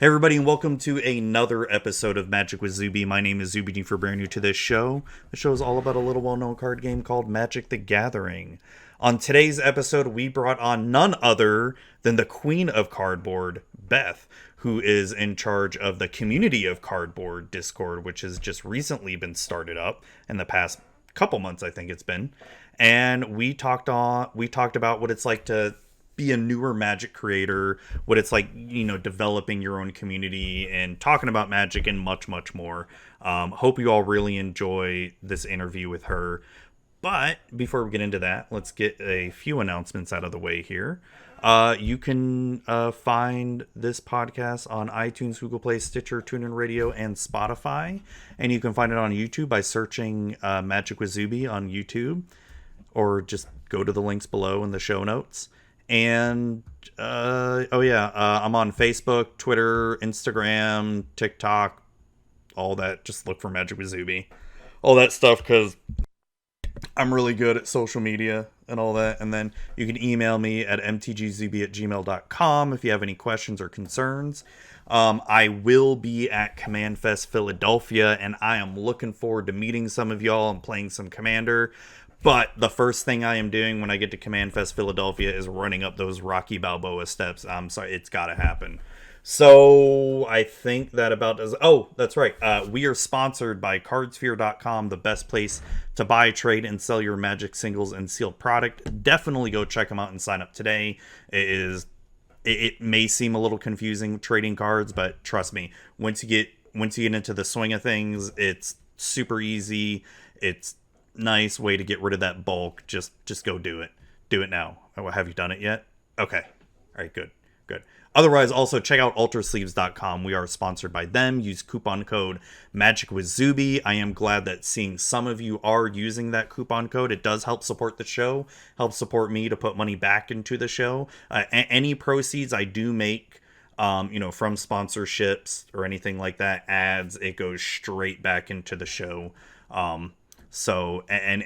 Hey everybody, and welcome to another episode of Magic with Zuby. My name is Zuby, and for brand new to this show. The show is all about a little well-known card game called Magic the Gathering. On today's episode, we brought on none other than the Queen of Cardboard, Beth, who is in charge of the Community of Cardboard Discord, which has just recently been started up in the past couple months, I think it's been. And we talked about what it's like to be a newer Magic creator, what it's like, developing your own community and talking about Magic and much, much more. Hope you all really enjoy this interview with her. But before we get into that, let's get a few announcements out of the way here. You can find this podcast on iTunes, Google Play, Stitcher, TuneIn Radio, and Spotify. And you can find it on YouTube by searching Magic with Zuby on YouTube. Or just go to the links below in the show notes. And I'm on Facebook, Twitter, Instagram, TikTok, all that. Just look for Magic with Zuby, all that stuff, because I'm really good at social media and all that. And then you can email me at mtgzuby@gmail.com if you have any questions or concerns. I will be at Command Fest Philadelphia, and I am looking forward to meeting some of y'all and playing some Commander. But the first thing I am doing when I get to Command Fest Philadelphia is running up those Rocky Balboa steps. I'm sorry, it's got to happen. So I think that about does. Oh, that's right. We are sponsored by cardsphere.com, the best place to buy, trade, and sell your Magic singles and sealed product. Definitely go check them out and sign up today. It may seem a little confusing trading cards, but trust me, once you get into the swing of things, it's super easy. It's nice way to get rid of that bulk. Just go do it now. Have you done it yet? Okay, all right, good. Otherwise, also check out ultrasleeves.com. We are sponsored by them. Use coupon code Magic with Zuby. I am glad that seeing some of you are using that coupon code. It does help support the show, help support me to put money back into the show. Any proceeds I do make from sponsorships or anything like that, ads, it goes straight back into the show. So, and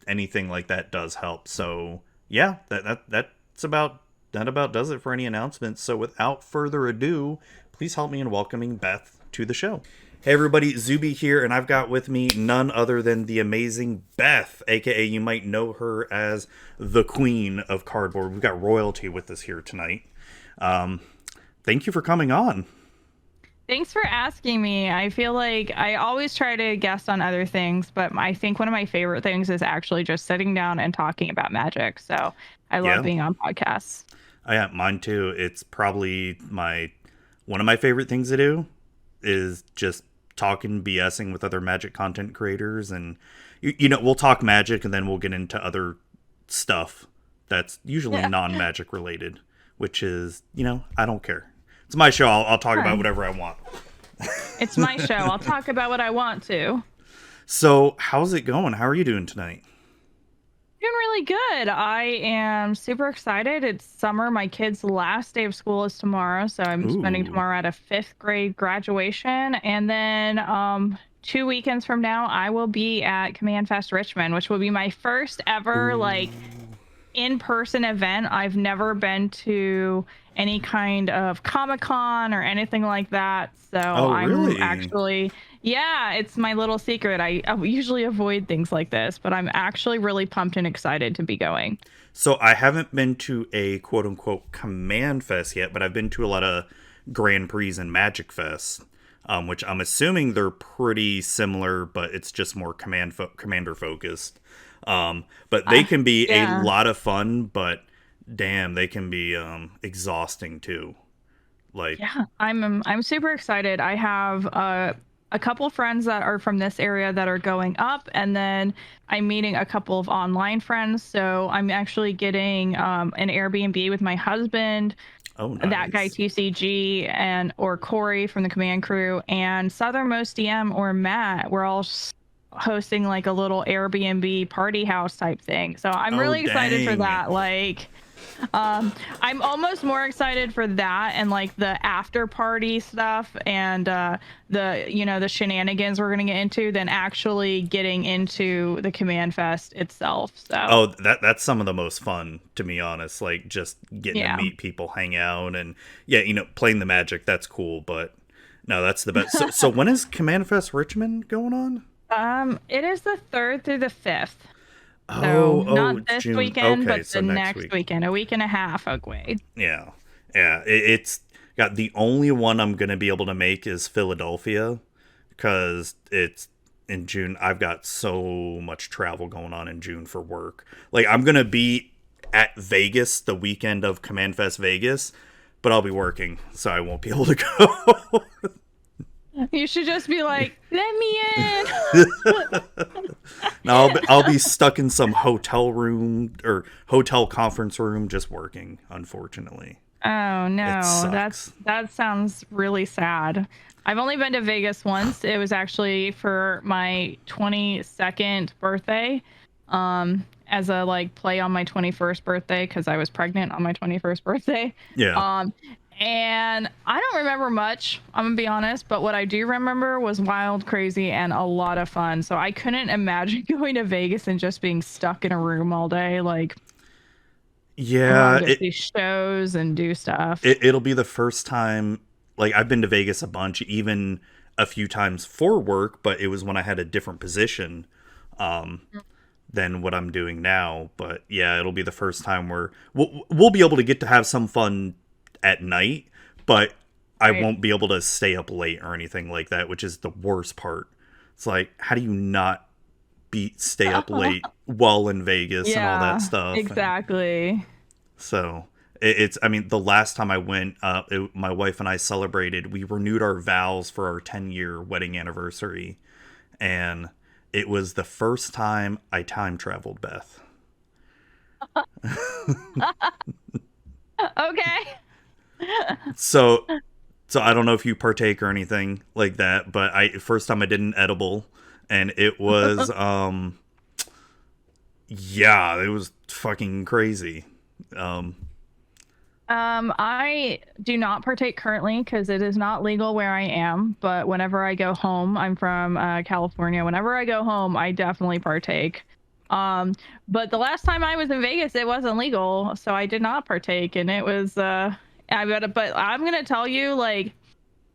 anything like that does help. So yeah, that's about does it for any announcements. So without further ado, please help me in welcoming Beth to the show. Hey everybody, Zuby here, and I've got with me none other than the amazing Beth, aka you might know her as the Queen of Cardboard. We've got royalty with us here tonight. Thank you for coming on. Thanks for asking me. I feel like I always try to guest on other things, but I think one of my favorite things is actually just sitting down and talking about Magic. So I love being on podcasts. Yeah, mine too. It's probably one of my favorite things to do is just talking, BSing with other Magic content creators. And, we'll talk Magic and then we'll get into other stuff that's usually non-Magic related, which is, I don't care. It's my show. I'll talk about whatever I want. It's my show. I'll talk about what I want to. So, how's it going? How are you doing tonight? Doing really good. I am super excited. It's summer. My kid's last day of school is tomorrow, so I'm spending tomorrow at a 5th grade graduation. And then 2 weekends from now, I will be at Command Fest Richmond, which will be my first ever in-person event. I've never been to any kind of Comic-Con or anything like that, so I'm actually it's my little secret. I usually avoid things like this, but I'm actually really pumped and excited to be going. So I haven't been to a quote-unquote Command Fest yet, but I've been to a lot of Grand Prix and Magic Fest, which I'm assuming they're pretty similar, but it's just more commander focused. But they can be a lot of fun, but damn, they can be exhausting too. I'm super excited. I have a couple friends that are from this area that are going up, and then I'm meeting a couple of online friends. So I'm actually getting an Airbnb with my husband. Oh, nice. That guy TCG or Corey from the Command Crew and Southernmost DM or Matt. We're all hosting a little Airbnb party house type thing. So I'm really excited for that. I'm almost more excited for that and like the after party stuff and the shenanigans we're gonna get into than actually getting into the Command Fest itself. So Oh, that's some of the most fun, to be honest. Like just getting to yeah. meet people, hang out, and yeah, playing the Magic. That's cool, but no, that's the best. So when is Command Fest Richmond going on? It is the 3rd through the 5th. Oh, So not it's this June. weekend, Okay, but so the next next weekend, a week and a half away. Yeah, yeah. It's got the only one I'm gonna be able to make is Philadelphia, because it's in June. I've got so much travel going on in June for work. Like I'm gonna be at Vegas the weekend of Command Fest Vegas, but I'll be working, so I won't be able to go. You should just be like, let me in. No, I'll be stuck in some hotel room or hotel conference room just working, unfortunately. Oh no, It sucks. that sounds really sad. I've only been to Vegas once. It was actually for my 22nd birthday. As a like play on my 21st birthday because I was pregnant on my 21st birthday. Yeah. And I don't remember much, I'm gonna be honest, but what I do remember was wild, crazy, and a lot of fun. So I couldn't imagine going to Vegas and just being stuck in a room all day. Like, I Yeah, want to see shows and do stuff. it'll be the first time. Like I've been to Vegas a bunch, even a few times for work, but it was when I had a different position than what I'm doing now. But yeah, it'll be the first time where we'll be able to get to have some fun at night, but I won't be able to stay up late or anything like that, which is the worst part. It's like, how do you not stay up late while in Vegas and all that stuff? Exactly. And so I mean, the last time I went, my wife and I celebrated, we renewed our vows for our 10-year wedding anniversary. And it was the first time I time traveled, Beth. Okay. So I don't know if you partake or anything like that, but first time I did an edible, and it was yeah, it was fucking crazy. I do not partake currently because it is not legal where I am, but whenever I go home, I'm from California. Whenever I go home, I definitely partake. But the last time I was in Vegas, it wasn't legal, so I did not partake, and it was but I'm gonna tell you, like,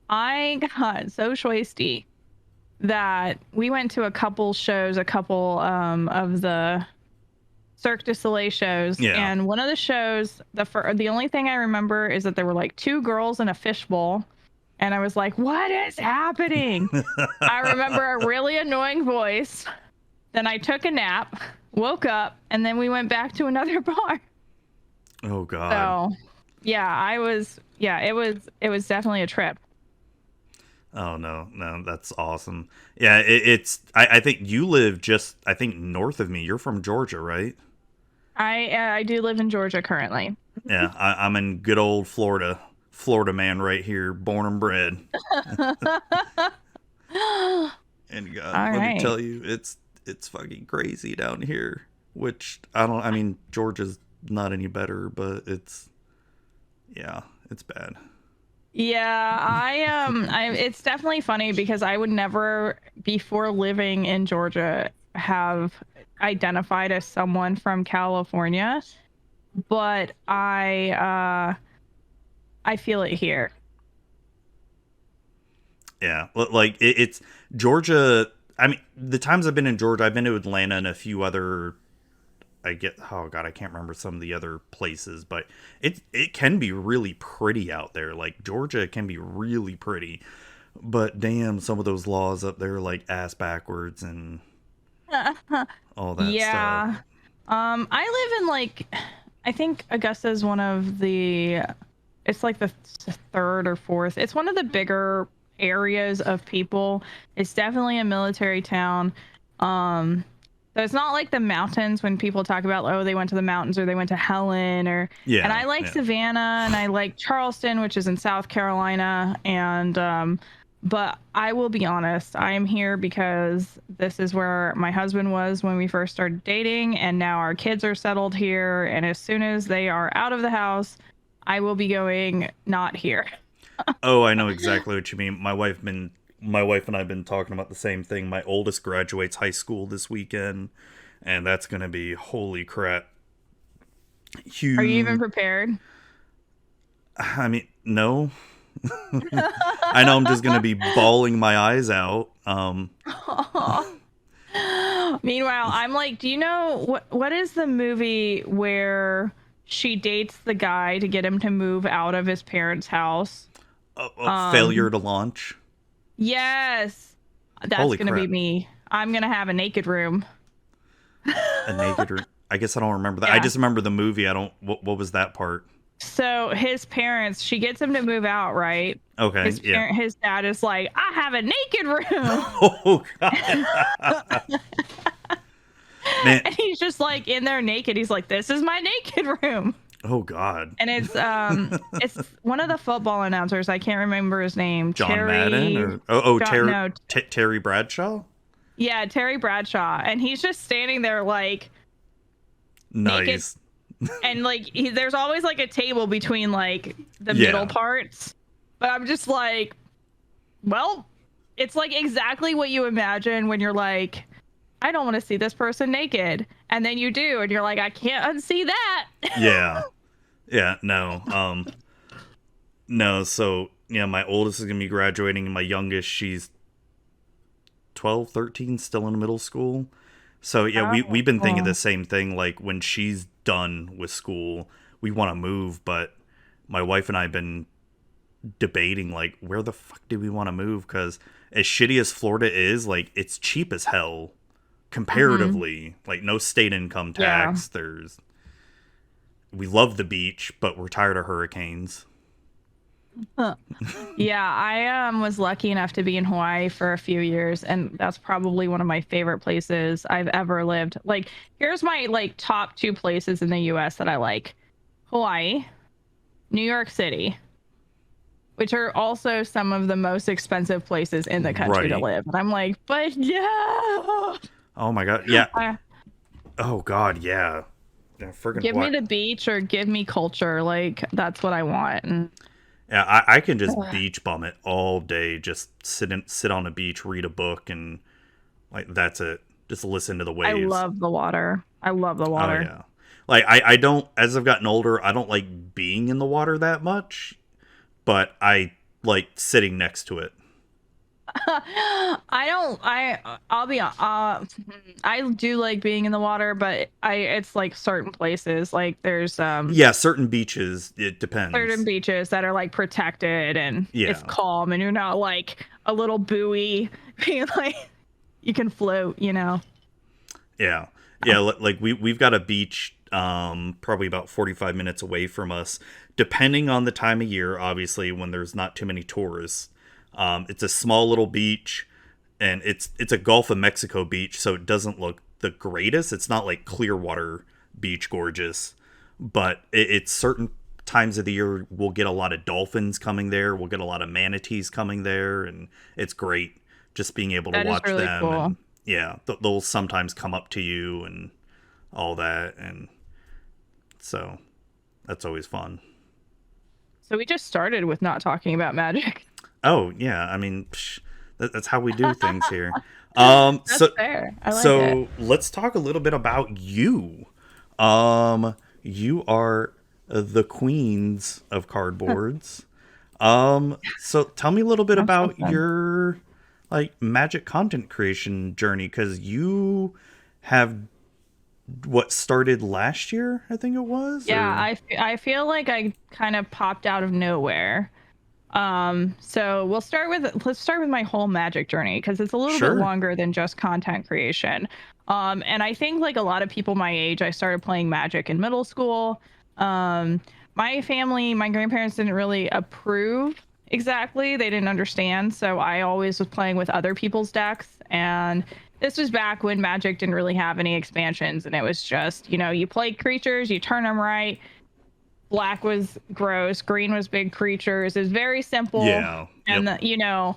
I got so shwasty that we went to a couple shows, a couple of the Cirque du Soleil shows, and one of the shows, the only thing I remember is that there were like 2 girls in a fishbowl, and I was like, what is happening? I remember a really annoying voice. Then I took a nap, woke up, and then we went back to another bar. Oh God. So yeah, it was definitely a trip. Oh no, that's awesome. Yeah, I think you live just, I think, north of me. You're from Georgia, right? I do live in Georgia currently. Yeah, I'm in good old Florida. Florida man right here, born and bred. And God, let me tell you, it's fucking crazy down here. Which I mean, Georgia's not any better, but it's bad. Yeah, it's definitely funny because I would never, before living in Georgia, have identified as someone from California, but I feel it here. Yeah, like it's Georgia. I mean, the times I've been in Georgia, I've been to Atlanta and a few other. Oh God, I can't remember some of the other places, but it can be really pretty out there. Like Georgia can be really pretty, but damn, some of those laws up there, like ass backwards and all that stuff. I live in, like, I think Augusta is one of the, it's like the 3rd or 4th. It's one of the bigger areas of people. It's definitely a military town. So it's not like the mountains when people talk about, oh, they went to the mountains or they went to Helen or, and I like Savannah and I like Charleston, which is in South Carolina. And, But I will be honest, I am here because this is where my husband was when we first started dating, and now our kids are settled here. And as soon as they are out of the house, I will be going not here. Oh, I know exactly what you mean. My wife and I've been talking about the same thing. My oldest graduates high school this weekend, and that's gonna be holy crap. Are you even Huge. prepared? I mean, no. I know I'm just gonna be bawling my eyes out. Meanwhile, I'm like, do you know what is the movie where she dates the guy to get him to move out of his parents' house? A failure to launch. Yes. That's Holy gonna be crap! me. I'm gonna have a naked room. A naked. I guess I don't remember that. I Yeah. just remember the movie. I don't. What was that part? So his parents, she gets him to move out, right? Okay. Yeah. His dad is like, I have a naked room. Oh god. Man. And he's just like in there naked. He's like, this is my naked room. Oh god. And it's one of the football announcers. I can't remember his name. John Madden or Terry No, Terry Bradshaw. yeah, Terry Bradshaw, and he's just standing there like Nice. naked, and like there's always like a table between like the Yeah. middle parts. But I'm just like, well, it's like exactly what you imagine when you're like, I don't want to see this person naked, and then you do, and you're like, I can't unsee that. Yeah. Yeah. No. No. So yeah, my oldest is gonna be graduating, and my youngest, she's 12, 13, still in middle school. So yeah, we've been thinking the same thing. Like when she's done with school, we want to move, but my wife and I have been debating like where the fuck do we want to move? Because as shitty as Florida is, like it's cheap as hell comparatively. Like no state income tax. We love the beach, but we're tired of hurricanes. Yeah, I was lucky enough to be in Hawaii for a few years, and that's probably one of my favorite places I've ever lived. Like, here's my like top two places in the US that I like. Hawaii, New York City, which are also some of the most expensive places in the country to Right. live. And I'm like, but yeah. Oh my god. Yeah. Oh god. Yeah. Yeah, friggin' Give me Hawaii. the beach or give me culture. Like, that's what I want. And Yeah, I can just beach bum it all day. Just sit on a beach, read a book, and like that's it. Just listen to the waves. I love the water. I love the Oh water. yeah. Like I don't, as I've gotten older, I don't like being in the water that much, but I like sitting next to it. I'll be I do like being in the water, but it's like certain places, like there's Yeah, certain beaches, it depends. certain beaches that are like protected and it's Yeah. calm and you're not like a little buoy being like you can float, you know. Yeah. Yeah, like we've got a beach probably about 45 minutes away from us, depending on the time of year, obviously when there's not too many tourists. It's a small little beach, and it's a Gulf of Mexico beach, so it doesn't look the greatest. It's not like Clearwater Beach gorgeous, but it's certain times of the year we'll get a lot of dolphins coming there. We'll get a lot of manatees coming there, and it's great just being able to That is watch really them. cool. And yeah, they'll sometimes come up to you and all that, and so that's always fun. So we just started with not talking about magic. Oh yeah, I mean, that's how we do things here. That's So fair. I like it. so let's talk a little bit about you. You are the queens of cardboards. So tell me a little bit That's so about fun. your like magic content creation journey, because you have what started last year, I think it was. Yeah, or- I feel like I kind of popped out of nowhere. So let's start with my whole magic journey because it's a little Sure. bit longer than just content creation. And I think like a lot of people my age, I started playing Magic in middle school. My family, my grandparents didn't really approve exactly. They didn't understand, so I always was playing with other people's decks. And this was back when Magic didn't really have any expansions, and it was just, you know, you play creatures, you turn them right. Black was gross, green was big creatures. It's very simple. Yeah. And Yep. you know,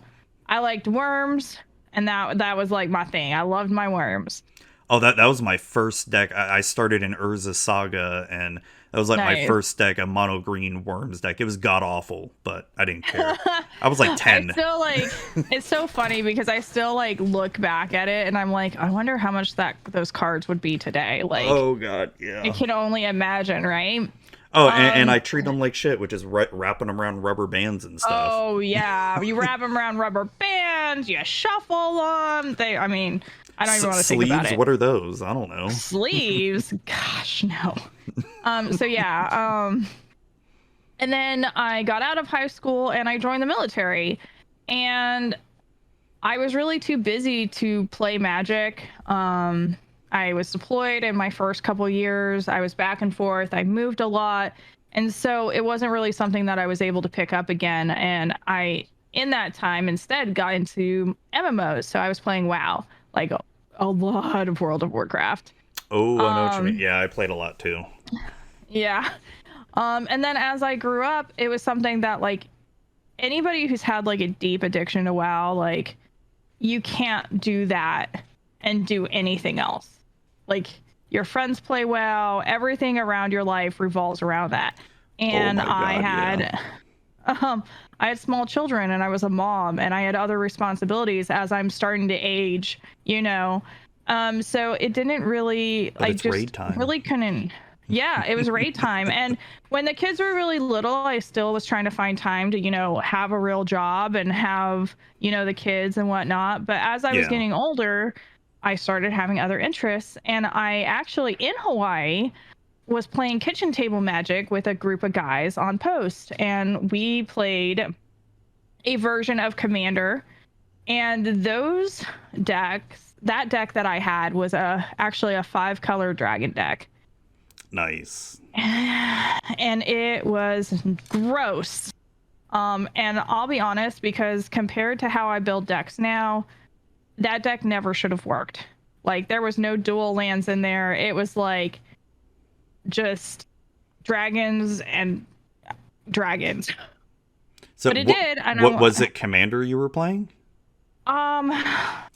I liked worms, and that was like my thing. I loved my worms. Oh, that was my first deck. I started in Urza Saga, and that was like my Nice. first deck, a mono green worms deck. It was god awful, but I didn't care. I was like I 10. still like it's so funny because I still like look back at it and I'm like, I wonder how much those cards would be today. Like, Oh god, I yeah. can only imagine, right? Oh, and I treat them like shit, which is wrapping them around rubber bands and stuff. Oh yeah, you wrap them around rubber bands, you shuffle them. I mean, I don't even want to think about Sleeves? it. What are those? I don't know. Sleeves? Gosh, no. So yeah, and then I got out of high school and I joined the military, and I was really too busy to play Magic. I was deployed in my first couple years. I was back and forth. I moved a lot. And so it wasn't really something that I was able to pick up again. And I, in that time, instead got into MMOs. So I was playing WoW, like a lot of World of Warcraft. Oh, I know what you mean. Yeah, I played a lot too. Yeah. And then as I grew up, it was something that, like, anybody who's had like a deep addiction to WoW, like, you can't do that and do anything else. Like, your friends play WoW, everything around your life revolves around that. And Oh my God, I had small children and I was a mom and I had other responsibilities as I'm starting to age, you know. So it didn't really, but I it's raid just time. really couldn't. Yeah, it was raid time. And when the kids were really little, I still was trying to find time to, you know, have a real job and have, you know, the kids and whatnot. But as I was Yeah. getting older, I started having other interests. And I actually, in Hawaii, was playing kitchen table Magic with a group of guys on post. And we played a version of Commander. And those decks, that deck that I had was actually a 5-color dragon deck. Nice. And it was gross. And I'll be honest, because compared to how I build decks now, that deck never should have worked. Like, there was no dual lands in there. It was like just dragons and dragons. So But it did. And what was it, Commander you were playing? Um,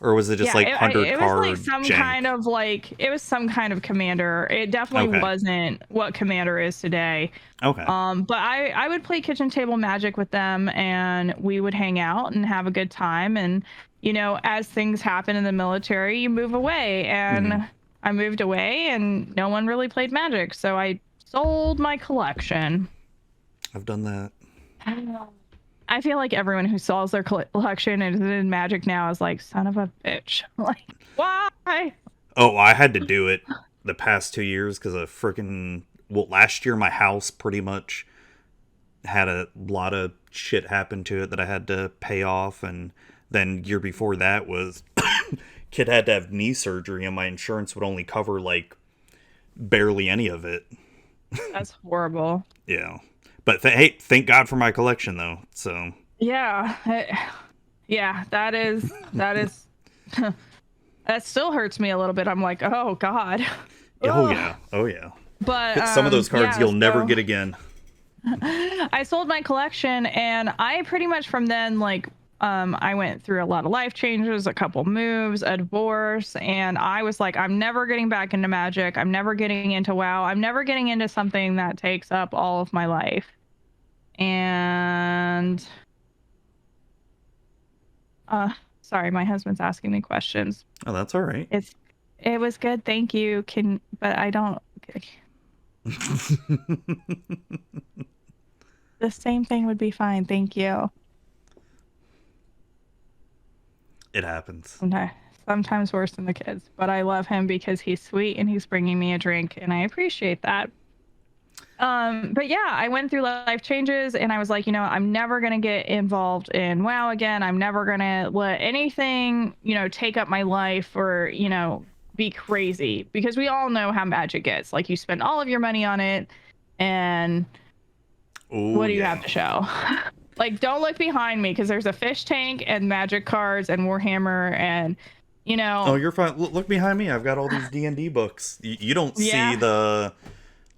Or was it just like 100 it was card like some jank? kind of like, it was some kind of Commander. It definitely Okay. wasn't what Commander is today. Okay. But I would play kitchen table Magic with them and we would hang out and have a good time. And, you know, as things happen in the military, you move away. And I moved away and no one really played Magic. So I sold my collection. I've done that. I feel like everyone who sells their collection and is in Magic now is like, son of a bitch. Like, why? Oh, I had to do it the past 2 years because of freaking. Well, last year my house pretty much had a lot of shit happen to it that I had to pay off, and then year before that was kid had to have knee surgery, and my insurance would only cover like barely any of it. That's horrible. Yeah, but hey, thank God for my collection though. So Yeah. Yeah, that is that still hurts me a little bit. I'm like, oh God. oh Ugh. yeah, oh yeah. But Some of those cards yeah, you'll never so get again. I sold my collection and I pretty much from then, like, I went through a lot of life changes, a couple moves, a divorce, and I was like, I'm never getting back into Magic. I'm never getting into WoW. I'm never getting into something that takes up all of my life. And sorry, my husband's asking me questions. Oh, that's all right. It was good, thank you. But I don't. The same thing would be fine, thank you. It happens. Okay. Sometimes worse than the kids, but I love him because he's sweet and he's bringing me a drink, and I appreciate that. But yeah, I went through life changes and I was like, you know, I'm never going to get involved in WoW again. I'm never going to let anything, you know, take up my life or, you know, be crazy, because we all know how Magic gets. Like, you spend all of your money on it and Ooh, what do you yeah. have to show? Like, don't look behind me because there's a fish tank and Magic cards and Warhammer and, you know. Oh, you're fine. Look behind me. I've got all these D&D books. You don't see Yeah. the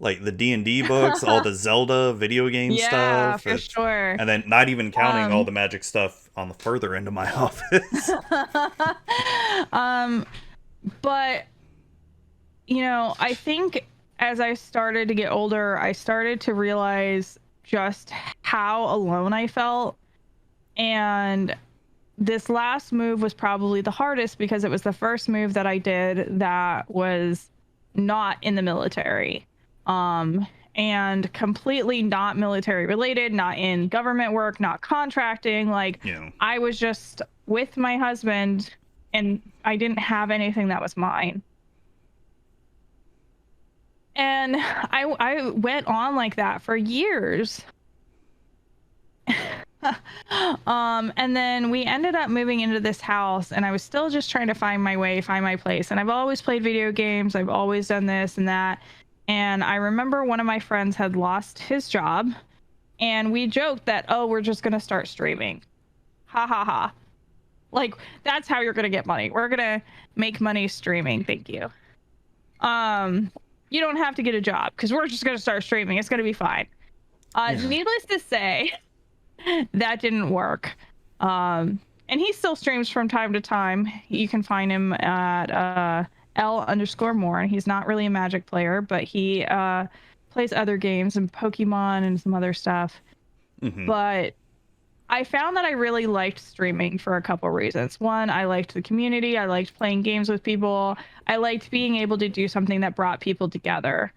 like the D&D books, all the Zelda video game Yeah, stuff. for sure. And then not even counting all the Magic stuff on the further end of my office. But I think as I started to get older, I started to realize just how alone I felt. And this last move was probably the hardest because it was the first move that I did that was not in the military. And completely not military related, not in government work, not contracting. Like, I was just with my husband and I didn't have anything that was mine. And I went on like that for years. And then we ended up moving into this house and I was still just trying to find my way, find my place. And I've always played video games. I've always done this and that. And I remember one of my friends had lost his job and we joked that, oh, we're just going to start streaming. Ha ha ha. Like, that's how you're going to get money. We're going to make money streaming. Thank you. You don't have to get a job because we're just going to start streaming. It's going to be fine. Needless to say, that didn't work. And he still streams from time to time. You can find him at L_more. And he's not really a Magic player, but he plays other games and Pokemon and some other stuff. Mm-hmm. But I found that I really liked streaming for a couple reasons. One, I liked the community. I liked playing games with people. I liked being able to do something that brought people together.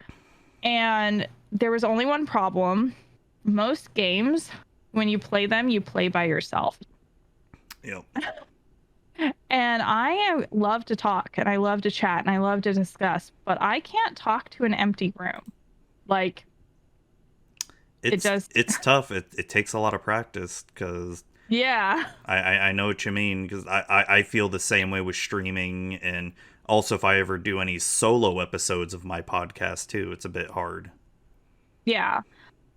And there was only one problem. Most games, when you play them, you play by yourself. Yep. And I love to talk and I love to chat and I love to discuss, but I can't talk to an empty room. Like, it's tough. It takes a lot of practice because yeah, I know what you mean because I feel the same way with streaming, and also if I ever do any solo episodes of my podcast too, it's a bit hard. Yeah.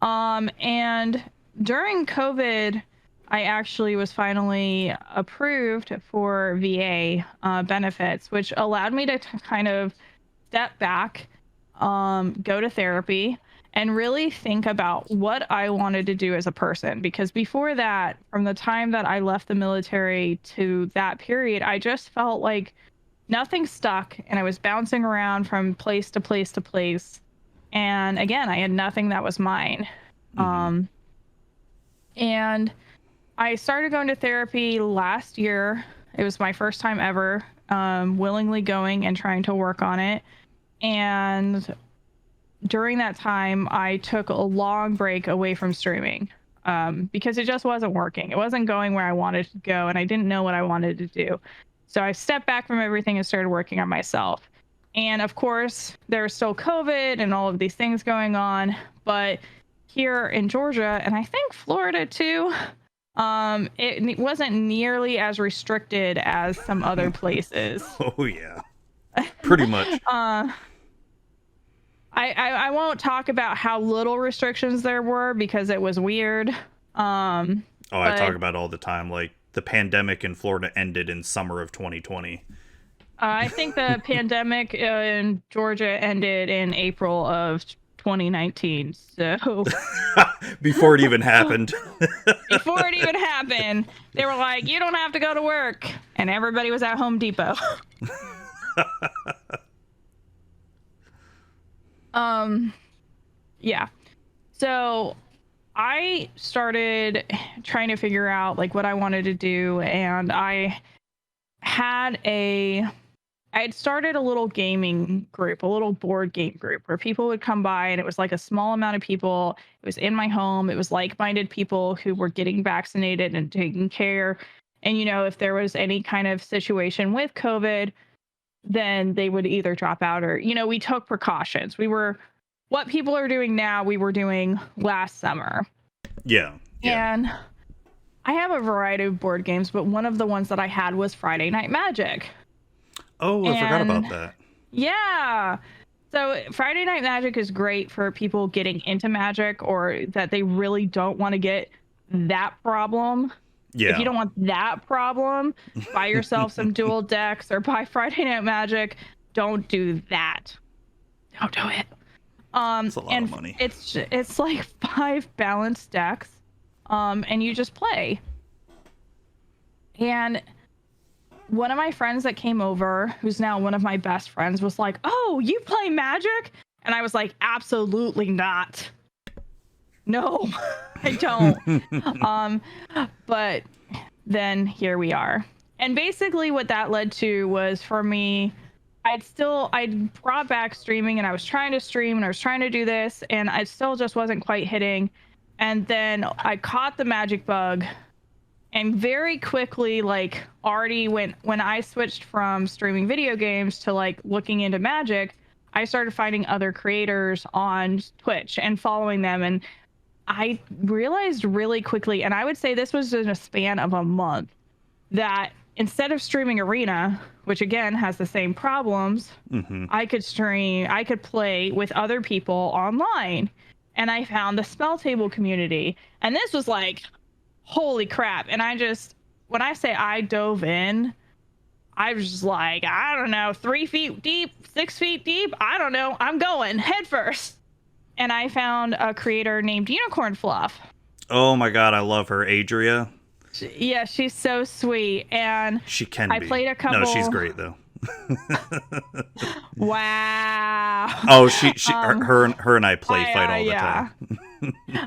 And during COVID, I actually was finally approved for VA benefits, which allowed me to kind of step back, go to therapy, and really think about what I wanted to do as a person. Because before that, from the time that I left the military to that period, I just felt like nothing stuck and I was bouncing around from place to place to place. And again, I had nothing that was mine. Mm-hmm. And I started going to therapy last year. It was my first time ever, willingly going and trying to work on it. And during that time, I took a long break away from streaming because it just wasn't working. It wasn't going where I wanted to go, and I didn't know what I wanted to do. So I stepped back from everything and started working on myself. And of course, there's still COVID and all of these things going on. But here in Georgia, and I think Florida too, it wasn't nearly as restricted as some other places. Oh, yeah. Pretty much. I won't talk about how little restrictions there were because it was weird. I talk about it all the time. Like, the pandemic in Florida ended in summer of 2020. I think the pandemic in Georgia ended in April of 2019. So before it even happened. Before it even happened, they were like, "You don't have to go to work," and everybody was at Home Depot. Yeah. So I started trying to figure out like what I wanted to do, and I had started a little gaming group, a little board game group where people would come by, and it was like a small amount of people. It was in my home. It was like-minded people who were getting vaccinated and taking care. And, if there was any kind of situation with COVID, then they would either drop out or, we took precautions. What people are doing now, we were doing last summer. Yeah. And I have a variety of board games, but one of the ones that I had was Friday Night Magic. Oh, I forgot about that. Yeah. So Friday Night Magic is great for people getting into Magic or that they really don't want to get that problem. Yeah. If you don't want that problem, buy yourself some dual decks or buy Friday Night Magic. Don't do that. Don't do it. It's a lot of money. It's like 5 balanced decks, and you just play. And one of my friends that came over, who's now one of my best friends, was like, "Oh, you play Magic?" And I was like, "Absolutely not. No, I don't." But then here we are. And basically what that led to was, for me, I'd brought back streaming, and I was trying to stream, and I was trying to do this, and I still just wasn't quite hitting. And then I caught the Magic bug, and very quickly, like, already when I switched from streaming video games to like looking into Magic, I started finding other creators on Twitch and following them. And I realized really quickly, and I would say this was in a span of a month, that instead of streaming Arena, which again has the same problems, I could play with other people online. And I found the spell table community. And this was like, holy crap. And when I say I dove in, I was just like, I don't know, 3 feet deep, 6 feet deep. I don't know. I'm going head first. And I found a creator named Unicorn Fluff. Oh my God, I love her. Adria. Yeah, she's so sweet. And she can be. Played a couple. No, she's great though. Wow. Oh, her and I fight all the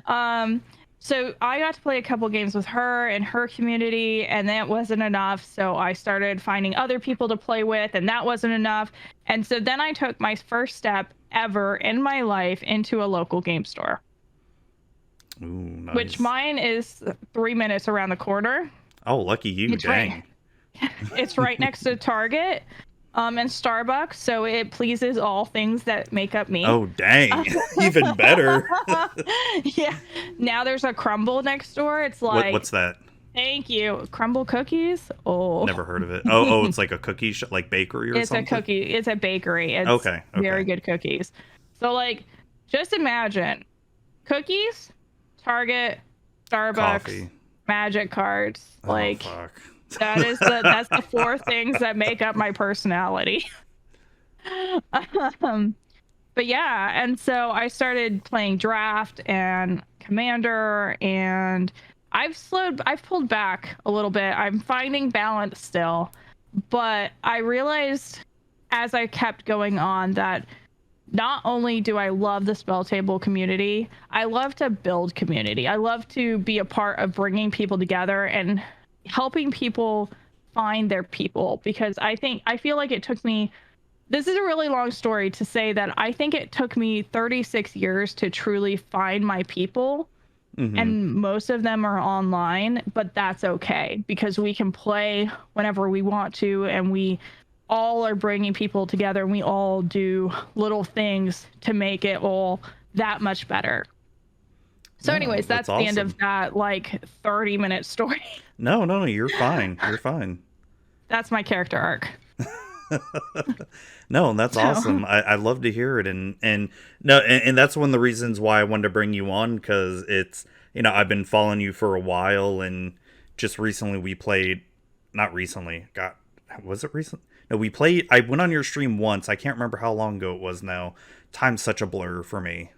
time. So I got to play a couple games with her and her community, and that wasn't enough. So I started finding other people to play with, and that wasn't enough. And so then I took my first step ever in my life into a local game store. Ooh, nice. Which mine is 3 minutes around the corner. Oh, lucky you. Dang. It's right next to Target and Starbucks, so it pleases all things that make up me. Oh, dang. Even better. Yeah. Now there's a Crumble next door. It's like... What's that? Thank you. Crumble cookies? Oh. Never heard of it. Oh, it's like a cookie like bakery or something? It's a bakery. It's okay. Very good cookies. So, like, just imagine cookies, Target, Starbucks, coffee, Magic cards. Like, fuck. that's the 4 things that make up my personality. But yeah, and so I started playing Draft and Commander, and I've pulled back a little bit. I'm finding balance still, but I realized as I kept going on that not only do I love the spell table community, I love to build community. I love to be a part of bringing people together and helping people find their people, because I feel like it took me, this is a really long story to say that I think it took me 36 years to truly find my people. And most of them are online, but that's okay, because we can play whenever we want to, and we all are bringing people together, and we all do little things to make it all that much better. So anyways, that's awesome. The end of that, like, 30-minute story. No, you're fine. You're fine. That's my character arc. No, that's awesome. I love to hear it. And that's one of the reasons why I wanted to bring you on, because it's, I've been following you for a while, and just recently we played, not recently, God, was it recent? No, I went on your stream once. I can't remember how long ago it was now. Time's such a blur for me.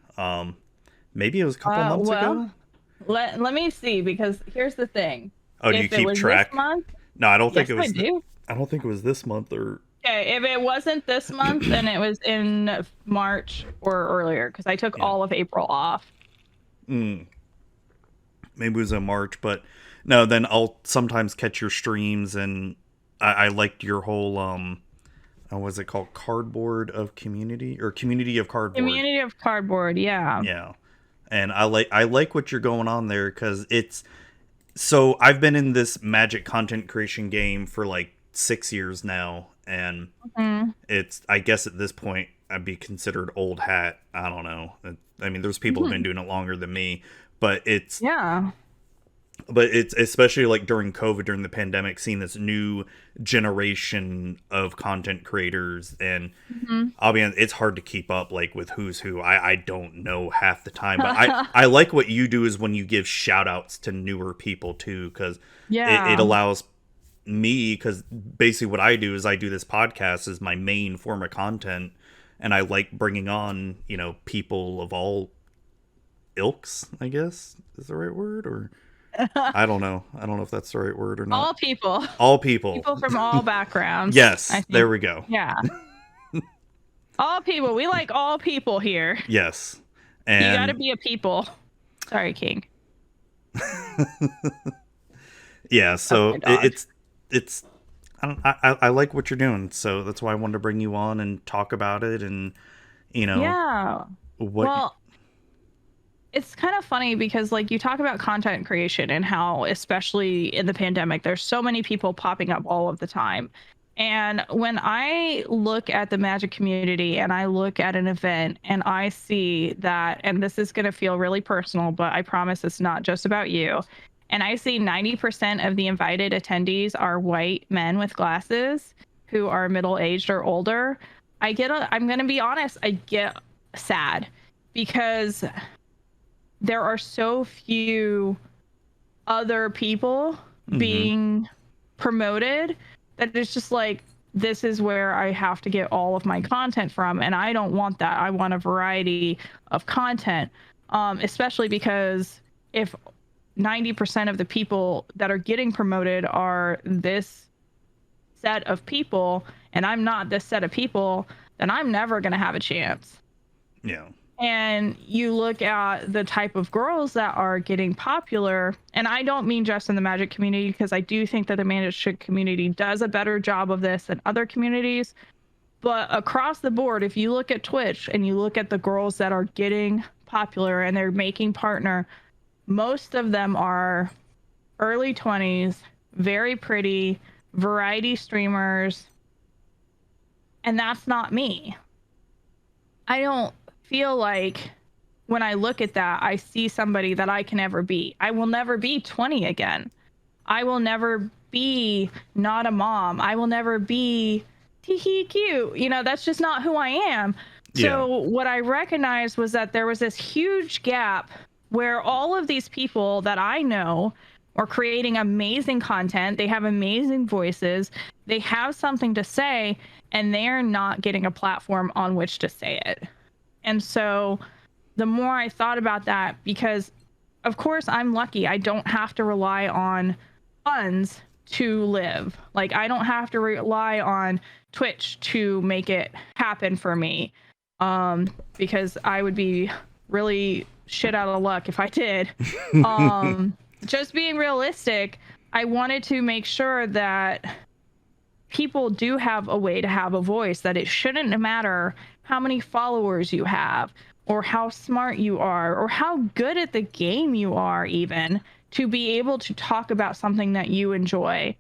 Maybe it was a couple months ago. Let me see, because here's the thing. Oh, do you keep track? This month, no, I don't think it was. I do. I don't think it was this month or. Okay, if it wasn't this month, then it was in March or earlier, because I took all of April off. Maybe it was in March, but no. Then I'll sometimes catch your streams, and I liked your whole what was it called? Cardboard of Community, or Community of Cardboard? Community of Cardboard, yeah. Yeah. And I like what you're going on there, because it's, so I've been in this Magic content creation game for like 6 years now, and it's, I guess at this point I'd be considered old hat. I don't know. I mean, there's people who've been doing it longer than me, but it's especially like during COVID, during the pandemic, seeing this new generation of content creators, and I'll be honest, it's hard to keep up, like, with who's who. I don't know half the time, but I like what you do is when you give shout outs to newer people too, because it allows me, because basically what I do is I do this podcast as my main form of content, and I like bringing on, people of all ilks, I guess is the right word, or I don't know. I don't know if that's the right word or not. All people. All people. People from all backgrounds. I Yes, there think. we go. Yeah. All people. We like all people here. Yes. You got to And be a people. Sorry, King. yeah, so my dog. it's I like what you're doing, so that's why I wanted to bring you on and talk about it, and Yeah. what. Well, it's kind of funny because like you talk about content creation and how especially in the pandemic there's so many people popping up all of the time. And when I look at the Magic community and I look at an event and I see that, and this is going to feel really personal, but I promise it's not just about you. And I see 90% of the invited attendees are white men with glasses who are middle-aged or older. I'm going to be honest, I get sad because there are so few other people being promoted that it's just like, this is where I have to get all of my content from. And I don't want that. I want a variety of content, especially because if 90% of the people that are getting promoted are this set of people and I'm not this set of people, then I'm never going to have a chance. Yeah. And you look at the type of girls that are getting popular, and I don't mean just in the Magic community, because I do think that the Magic community does a better job of this than other communities. But across the board, if you look at Twitch and you look at the girls that are getting popular and they're making partner, most of them are early 20s, very pretty, variety streamers. And that's not me. I don't feel like when I look at that, I see somebody that I can ever be. I will never be 20 again. I will never be not a mom. I will never be tee cute. That's just not who I am. So what I recognized was that there was this huge gap where all of these people that I know are creating amazing content. They have amazing voices. They have something to say, and they're not getting a platform on which to say it. And so the more I thought about that, because of course I'm lucky, I don't have to rely on funds to live. Like I don't have to rely on Twitch to make it happen for me. Because I would be really shit out of luck if I did. Just being realistic, I wanted to make sure that people do have a way to have a voice, that it shouldn't matter how many followers you have or how smart you are or how good at the game you are, even to be able to talk about something that you enjoy.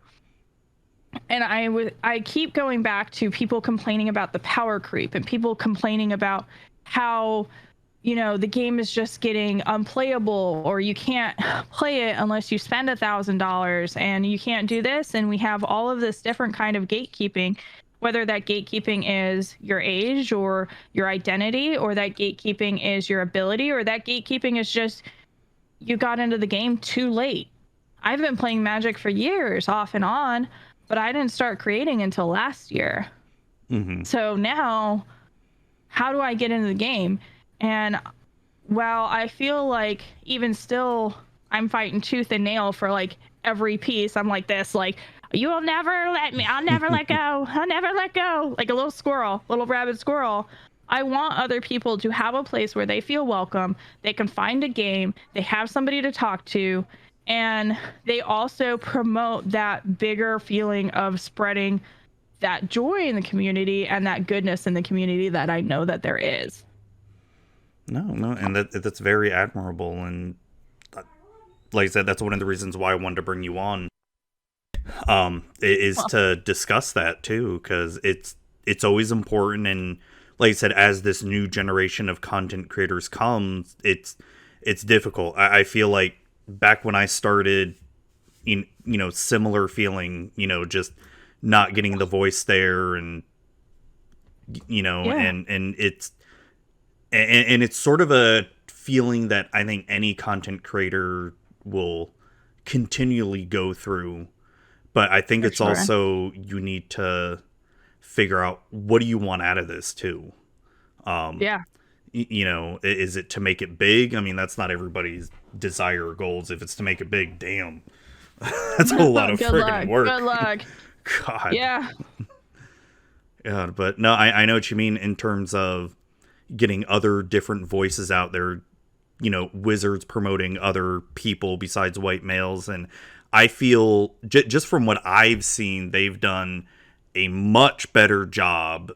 And I keep going back to people complaining about the power creep and people complaining about how the game is just getting unplayable, or you can't play it unless you spend $1,000 and you can't do this. And we have all of this different kind of gatekeeping, whether that gatekeeping is your age or your identity, or that gatekeeping is your ability, or that gatekeeping is just you got into the game too late. I've been playing Magic for years off and on, but I didn't start creating until last year. So now, how do I get into the game? And while I feel like even still I'm fighting tooth and nail for like every piece, I'm like this, like, you will never let me, I'll never let go, I'll never let go, like a little squirrel, little rabid squirrel. I want other people to have a place where they feel welcome, they can find a game, they have somebody to talk to, and they also promote that bigger feeling of spreading that joy in the community and that goodness in the community that I know that there is. No, and that's very admirable, and like I said, that's one of the reasons why I wanted to bring you on. Is to discuss that too, because it's always important, and like I said, as this new generation of content creators comes, it's difficult. I feel like back when I started, similar feeling, just not getting the voice there, and and it's sort of a feeling that I think any content creator will continually go through. But I think it's also, you need to figure out, what do you want out of this too? Yeah. You know, is it to make it big? I mean, that's not everybody's desire or goals. If it's to make it big, damn, that's a lot of Good friggin' luck. work. Good luck. God. Yeah. Yeah, but no, I know what you mean in terms of getting other different voices out there, you know, wizards promoting other people besides white males. And I feel just from what I've seen, they've done a much better job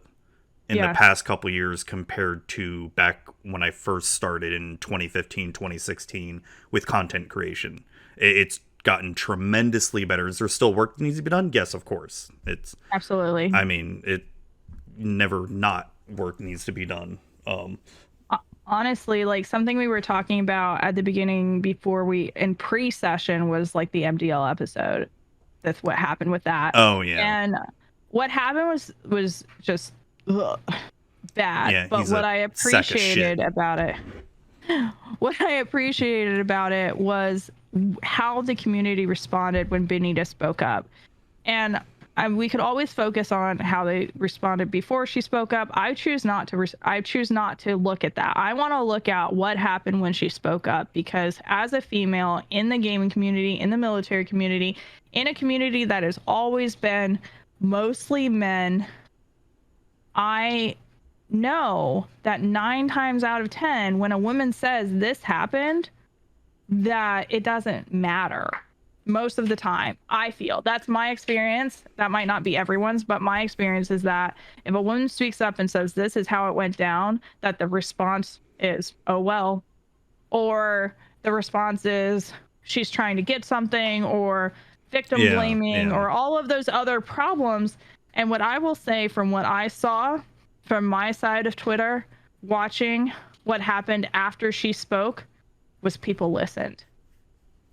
in the Yes. past couple years compared to back when I first started in 2015, 2016 with content creation. It's gotten tremendously better. Is there still work that needs to be done? Yes, of course. Absolutely. I mean, it never not work needs to be done. Honestly, like something we were talking about at the beginning before we in pre-session was like the MDL episode. That's what happened with that. Oh yeah. And what happened was just bad. Yeah, but what I appreciated about it was how the community responded when Benita spoke up. And we could always focus on how they responded before she spoke up. I choose not to look at that. I want to look at what happened when she spoke up, because as a female in the gaming community, in the military community, in a community that has always been mostly men, I know that 9 times out of 10, when a woman says this happened, that it doesn't matter. Most of the time, I feel that's my experience. That might not be everyone's, but my experience is that if a woman speaks up and says this is how it went down, that the response is, oh well, or the response is she's trying to get something, or victim blaming, or all of those other problems. And what I will say from what I saw from my side of Twitter, watching what happened after she spoke, was people listened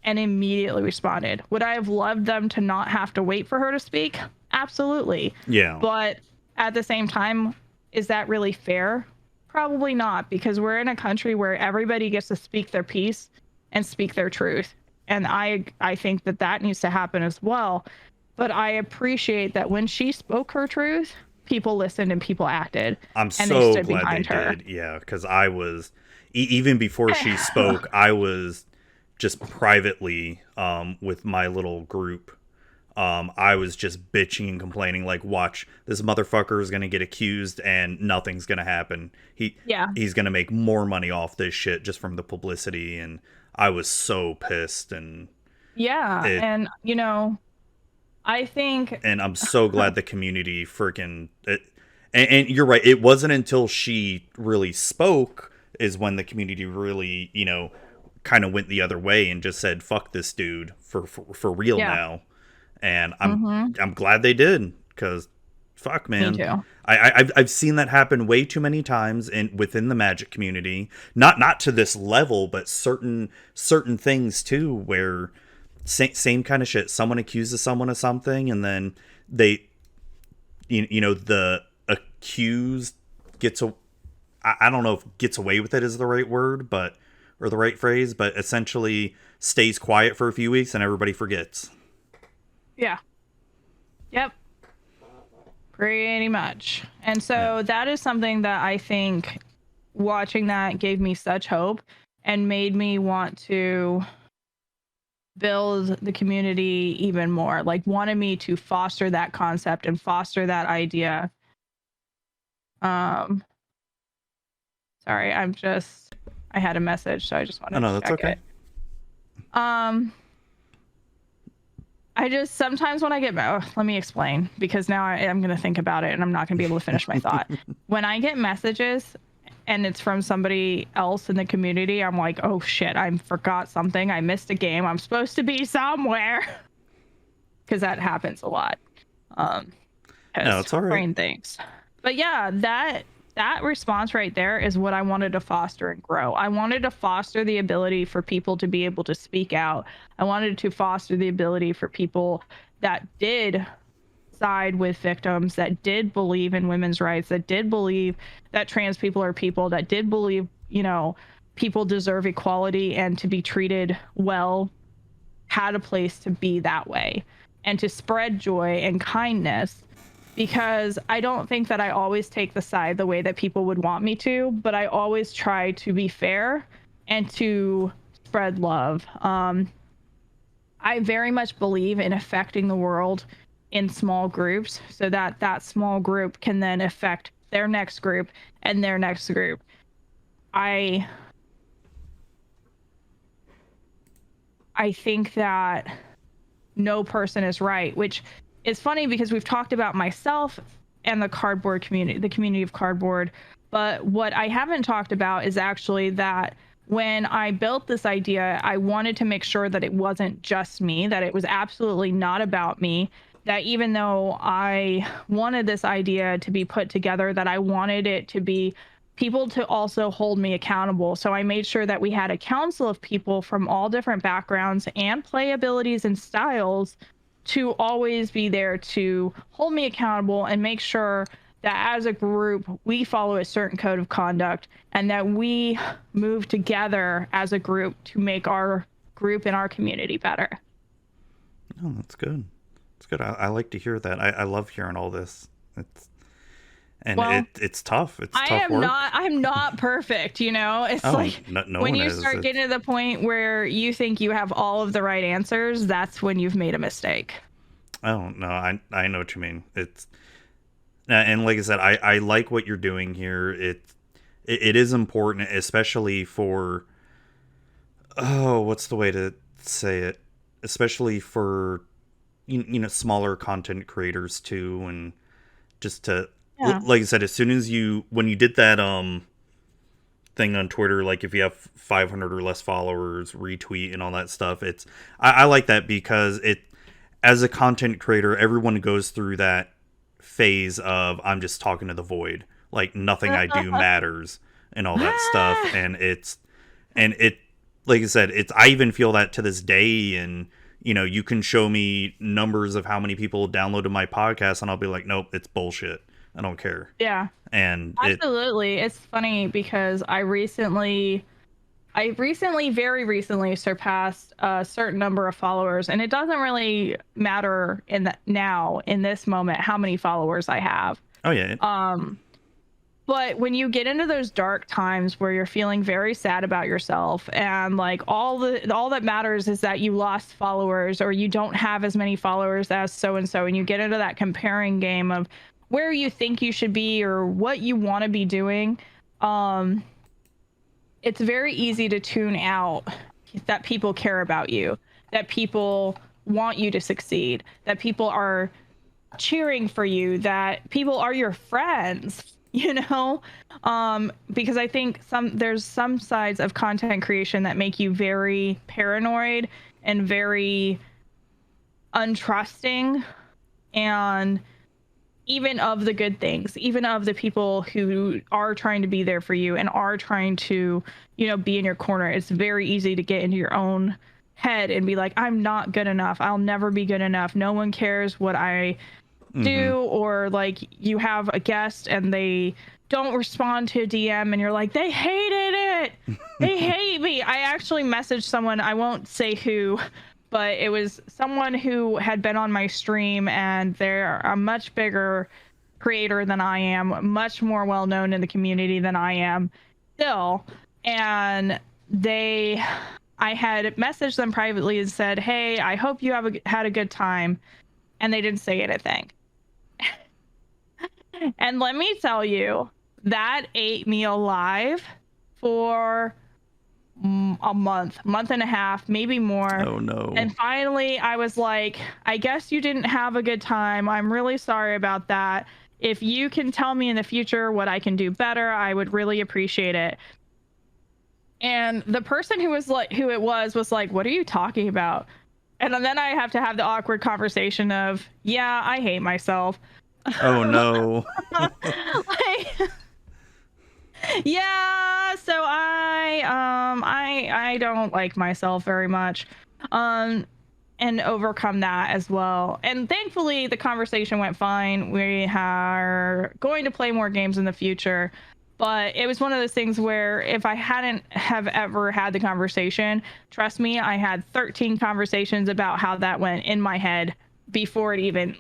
and immediately responded. Would I have loved them to not have to wait for her to speak? Absolutely. Yeah. But at the same time, is that really fair? Probably not, because we're in a country where everybody gets to speak their piece and speak their truth. And I think that needs to happen as well. But I appreciate that when she spoke her truth, people listened and people acted. I'm so glad they did. Yeah, because I was, even before she spoke, I was just privately with my little group. I was just bitching and complaining, like, watch, this motherfucker is going to get accused and nothing's going to happen. He's going to make more money off this shit just from the publicity. And I was so pissed. And and, you know, I think... And I'm so glad the community freaking... And you're right, it wasn't until she really spoke is when the community really, you know, kind of went the other way and just said, fuck this dude for real now. And I'm glad they did, because fuck, man. Me too. I've seen that happen way too many times within the Magic community. Not to this level, but certain things too, where same kind of shit. Someone accuses someone of something, and then they, you know, the accused gets I don't know if gets away with it is the right word, or the right phrase, but essentially stays quiet for a few weeks and everybody forgets. Yeah. Yep. Pretty much. And so that is something that I think watching that gave me such hope and made me want to build the community even more. Like, wanted me to foster that concept and foster that idea. Sorry, I had a message, so I just wanted to check it. I just sometimes when I get let me explain, because now I'm going to think about it and I'm not going to be able to finish my thought. When I get messages and it's from somebody else in the community, I'm like, oh shit, I forgot something. I missed a game. I'm supposed to be somewhere. Because that happens a lot. No, it's all right. Brain things. But yeah, that response right there is what I wanted to foster and grow. I wanted to foster the ability for people to be able to speak out. I wanted to foster the ability for people that did side with victims, that did believe in women's rights, that did believe that trans people are people, that did believe, you know, people deserve equality and to be treated well, had a place to be that way, and to spread joy and kindness because I don't think that I always take the side the way that people would want me to, but I always try to be fair and to spread love. I very much believe in affecting the world in small groups so that that small group can then affect their next group and their next group. I think that no person is right, which is funny because we've talked about myself and the cardboard community, the community of cardboard. But what I haven't talked about is actually that when I built this idea, I wanted to make sure that it wasn't just me, that it was absolutely not about me, that even though I wanted this idea to be put together, that I wanted it to be people to also hold me accountable. So I made sure that we had a council of people from all different backgrounds and play abilities and styles to always be there to hold me accountable and make sure that as a group we follow a certain code of conduct and that we move together as a group to make our group and our community better. Oh, that's good. It's good. I like to hear that. I love hearing all this. It's tough. It's tough work. I'm not perfect, you know? It's no when you start getting to the point where you think you have all of the right answers, that's when you've made a mistake. Oh, no, I know what you mean. And like I said, I like what you're doing here. It is important, especially for, what's the way to say it? Especially for, smaller content creators too. And just to, like I said, as soon as when you did that, thing on Twitter, like if you have 500 or less followers, retweet and all that stuff, I like that because as a content creator, everyone goes through that phase of I'm just talking to the void, like nothing I do matters and all that stuff. And it like I said, I even feel that to this day. And you can show me numbers of how many people downloaded my podcast and I'll be like, nope, it's bullshit, I don't care. Yeah, and absolutely. It's funny because I very recently surpassed a certain number of followers, and it doesn't really matter in this moment how many followers I have. Oh yeah. But when you get into those dark times where you're feeling very sad about yourself and like all that matters is that you lost followers or you don't have as many followers as so and so, and you get into that comparing game of where you think you should be or what you want to be doing, it's very easy to tune out that people care about you, that people want you to succeed, that people are cheering for you, that people are your friends, because I think there's some sides of content creation that make you very paranoid and very untrusting, and even of the good things, even of the people who are trying to be there for you and are trying to, be in your corner. It's very easy to get into your own head and be like, I'm not good enough. I'll never be good enough. No one cares what I do. Or like you have a guest and they don't respond to a DM and you're like, they hated it. They hate me. I actually messaged someone, I won't say who, but it was someone who had been on my stream and they're a much bigger creator than I am, much more well-known in the community than I am still. And I had messaged them privately and said, hey, I hope you had a good time. And they didn't say anything. And let me tell you, that ate me alive for a month and a half, maybe more. Oh no. And finally I was like, I guess you didn't have a good time. I'm really sorry about that. If you can tell me in the future what I can do better, I would really appreciate it. And the person who it was like, what are you talking about? And then I have to have the awkward conversation of, yeah, I hate myself. Oh no. Yeah, so I don't like myself very much, and overcome that as well. And thankfully the conversation went fine. We are going to play more games in the future, but it was one of those things where if I hadn't have ever had the conversation, trust me, I had 13 conversations about how that went in my head before it even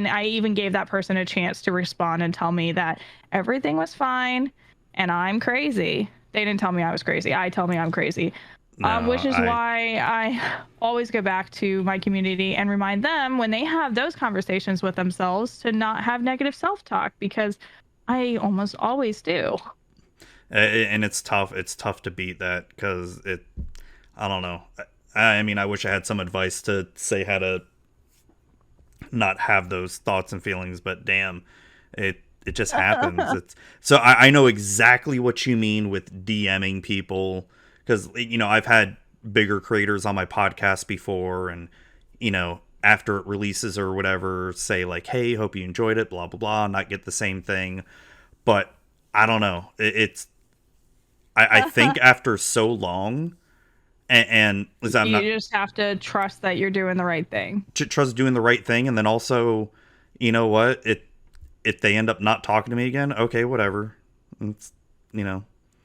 I even gave that person a chance to respond and tell me that everything was fine and I'm crazy. They didn't tell me I was crazy. I tell me I'm crazy. No, Which is why I always go back to my community and remind them when they have those conversations with themselves to not have negative self-talk, because I almost always do. and it's tough. It's tough to beat that because I don't know. I mean, I wish I had some advice to say how to not have those thoughts and feelings, but damn, it just happens. It's so I know exactly what you mean with DMing people, because I've had bigger creators on my podcast before, and after it releases or whatever, say like, hey, hope you enjoyed it, blah blah blah, not get the same thing. But I don't know. I think after so long, and listen, I'm You not just have to trust that you're doing the right thing. trust doing the right thing, and then also, you know what, if they end up not talking to me again, okay, whatever. It's,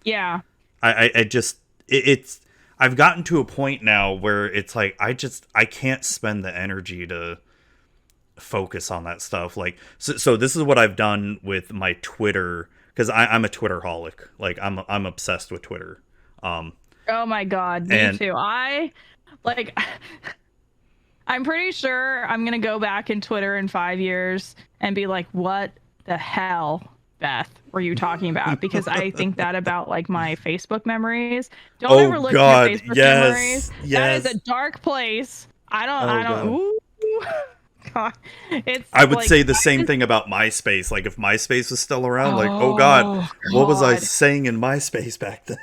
Yeah. I just it's I've gotten to a point now where it's like I can't spend the energy to focus on that stuff. Like so this is what I've done with my Twitter, because I'm a Twitterholic. Like I'm obsessed with Twitter. Oh my God, me too. Like I'm pretty sure I'm gonna go back in Twitter in 5 years and be like, what the hell, Beth, were you talking about? Because I think that about like my Facebook memories. Don't ever look God, at your Facebook yes, memories. yes. That is a dark place. I don't God. ooh. God. I would say the same thing about MySpace. Like if MySpace was still around, like, oh God, what was I saying in MySpace back then?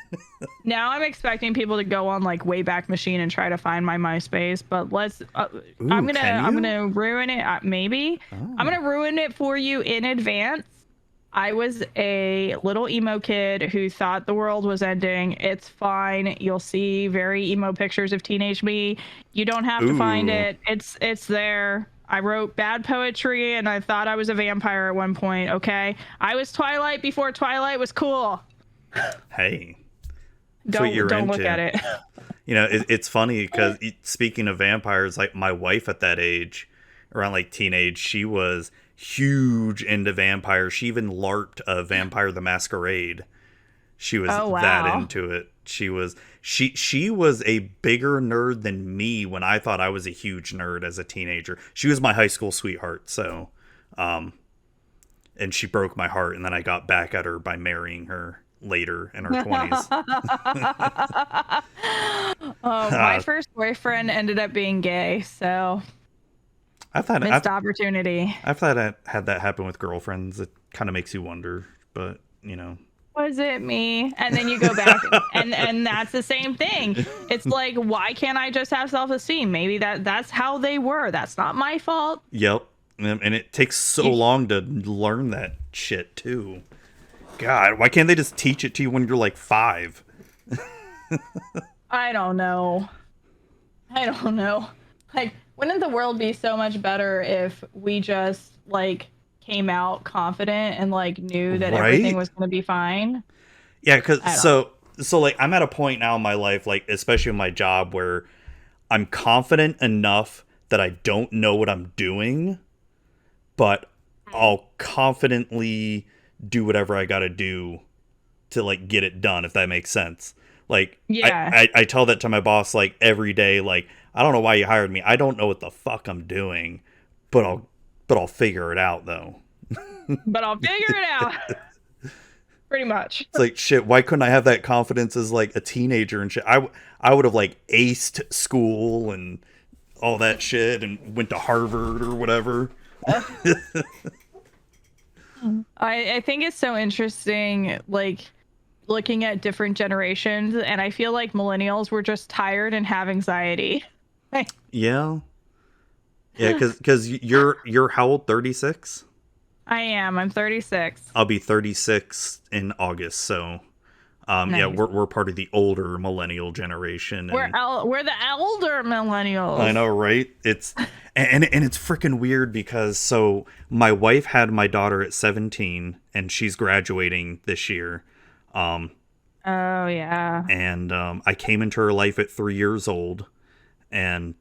Now I'm expecting people to go on like Wayback Machine and try to find my MySpace, but I'm gonna ruin it. Maybe I'm gonna ruin it for you in advance. I was a little emo kid who thought the world was ending. It's fine. You'll see very emo pictures of teenage me. You don't have to find it. It's there. I wrote bad poetry and I thought I was a vampire at one point, okay? I was Twilight before Twilight was cool. Hey. Don't look at it. It's funny because speaking of vampires, like my wife at that age, around like teenage, she was huge into vampires. She even LARPed a Vampire the Masquerade. She was that into it. She was a bigger nerd than me when I thought I was a huge nerd as a teenager. She was my high school sweetheart, so and she broke my heart, and then I got back at her by marrying her later in her 20s. My first boyfriend ended up being gay, so missed opportunity. I've had that happen with girlfriends. It kind of makes you wonder, but Was it me? And then you go back and that's the same thing. It's like, why can't I just have self-esteem? Maybe that's how they were. That's not my fault. Yep. And it takes so long to learn that shit too. God, why can't they just teach it to you when you're like 5? I don't know. Like, wouldn't the world be so much better if we just like came out confident and like knew that everything was going to be fine? Yeah, because so like I'm at a point now in my life, like especially in my job, where I'm confident enough that I don't know what I'm doing, but I'll confidently do whatever I got to do to like get it done, if that makes sense. Like, yeah, I tell that to my boss like every day. Like, I don't know why you hired me. I don't know what the fuck I'm doing, but I'll figure it out though. But I'll figure it out. Pretty much. It's like, shit, why couldn't I have that confidence as like a teenager and shit? I would have like aced school and all that shit and went to Harvard or whatever. I think it's so interesting, like looking at different generations, and I feel like millennials were just tired and have anxiety. Yeah, because you're how old? 36? I am. I'm 36. I'll be 36 in August, so nice. Yeah, we're part of the older millennial generation. We're the elder millennials. I know, right? It's and it's freaking weird because so my wife had my daughter at 17 and she's graduating this year. Oh yeah. And I came into her life at 3 years old, and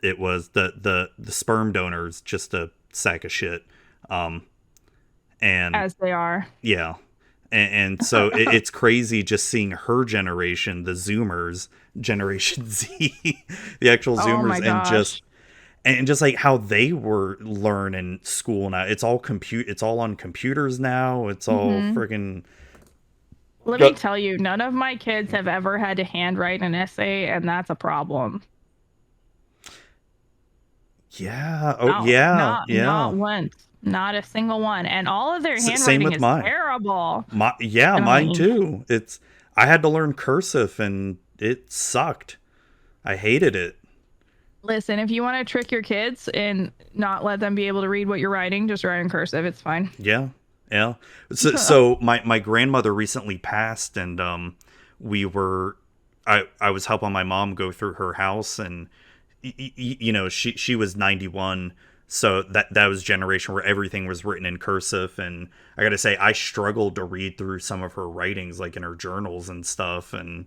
it was the sperm donors just a sack of shit. And As they are. yeah, and so it's crazy just seeing her generation, the Zoomers, Generation Z, the actual Oh Zoomers, my gosh. and just like how they were learning school now. It's all it's all on computers now. It's all Hmm. friggin' Let me But tell you, none of my kids have ever had to handwrite an essay, and that's a problem. yeah, oh No, yeah, not yeah. once. Not a single one. And all of their Same handwriting with is mine. terrible. Yeah, And I'm mine like, too. It's I had to learn cursive and it sucked. I hated it. listen, if you want to trick your kids and not let them be able to read what you're writing, just write in cursive. It's fine. Yeah, yeah. So my grandmother recently passed, and we were I was helping my mom go through her house, and you know she was 91, so that was generation where everything was written in cursive, and I gotta say I struggled to read through some of her writings, like in her journals and stuff, and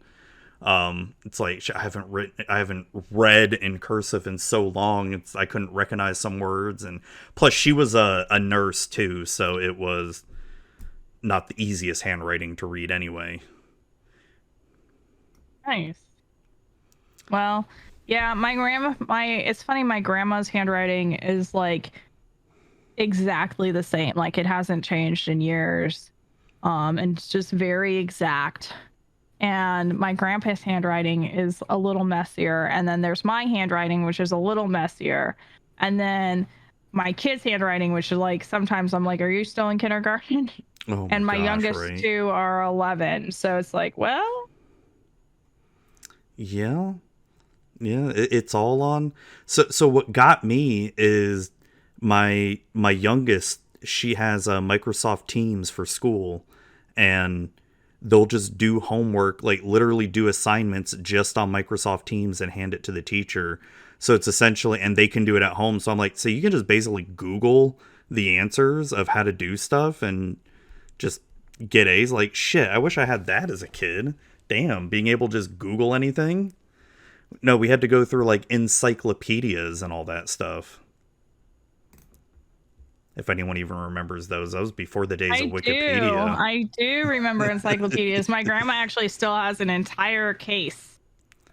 it's like I haven't read in cursive in so long. I couldn't recognize some words, and plus she was a nurse too, so it was not the easiest handwriting to read anyway. Nice. Well, yeah, it's funny, my grandma's handwriting is like exactly the same. Like it hasn't changed in years. And it's just very exact. And my grandpa's handwriting is a little messier. And then there's my handwriting, which is a little messier. And then my kid's handwriting, which is like sometimes I'm like, are you still in kindergarten? Oh my And my gosh, youngest right? two are 11. So it's like, well, Yeah, yeah. It's all on. So what got me is my youngest. She has Microsoft Teams for school, and they'll just do homework, like literally do assignments just on Microsoft Teams and hand it to the teacher. So it's essentially, and they can do it at home. So I'm like, so you can just basically Google the answers of how to do stuff and just get A's. Like, shit, I wish I had that as a kid. Damn, being able to just Google anything. No, we had to go through like encyclopedias and all that stuff. If anyone even remembers those, that was before the days of I do. Wikipedia. I do remember encyclopedias. My grandma actually still has an entire case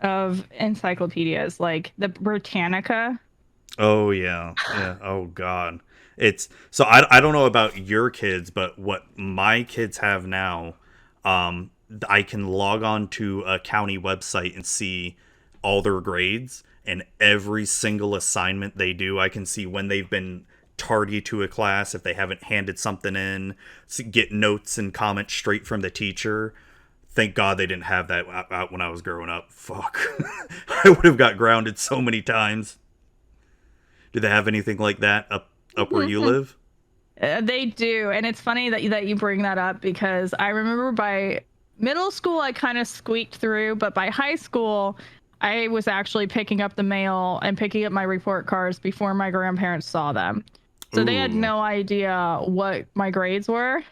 of encyclopedias, like the Britannica. Oh yeah, yeah. Oh god, it's so I don't know about your kids, but what my kids have now, I can log on to a county website and see all their grades and every single assignment they do. I can see when they've been tardy to a class, if they haven't handed something in, get notes and comments straight from the teacher. Thank God they didn't have that out when I was growing up. Fuck, I would have got grounded so many times. Do they have anything like that up where you live? They do, and it's funny that you bring that up because I remember by middle school I kind of squeaked through, but by high school I was actually picking up the mail and picking up my report cards before my grandparents saw them. So they had Ooh, no idea what my grades were.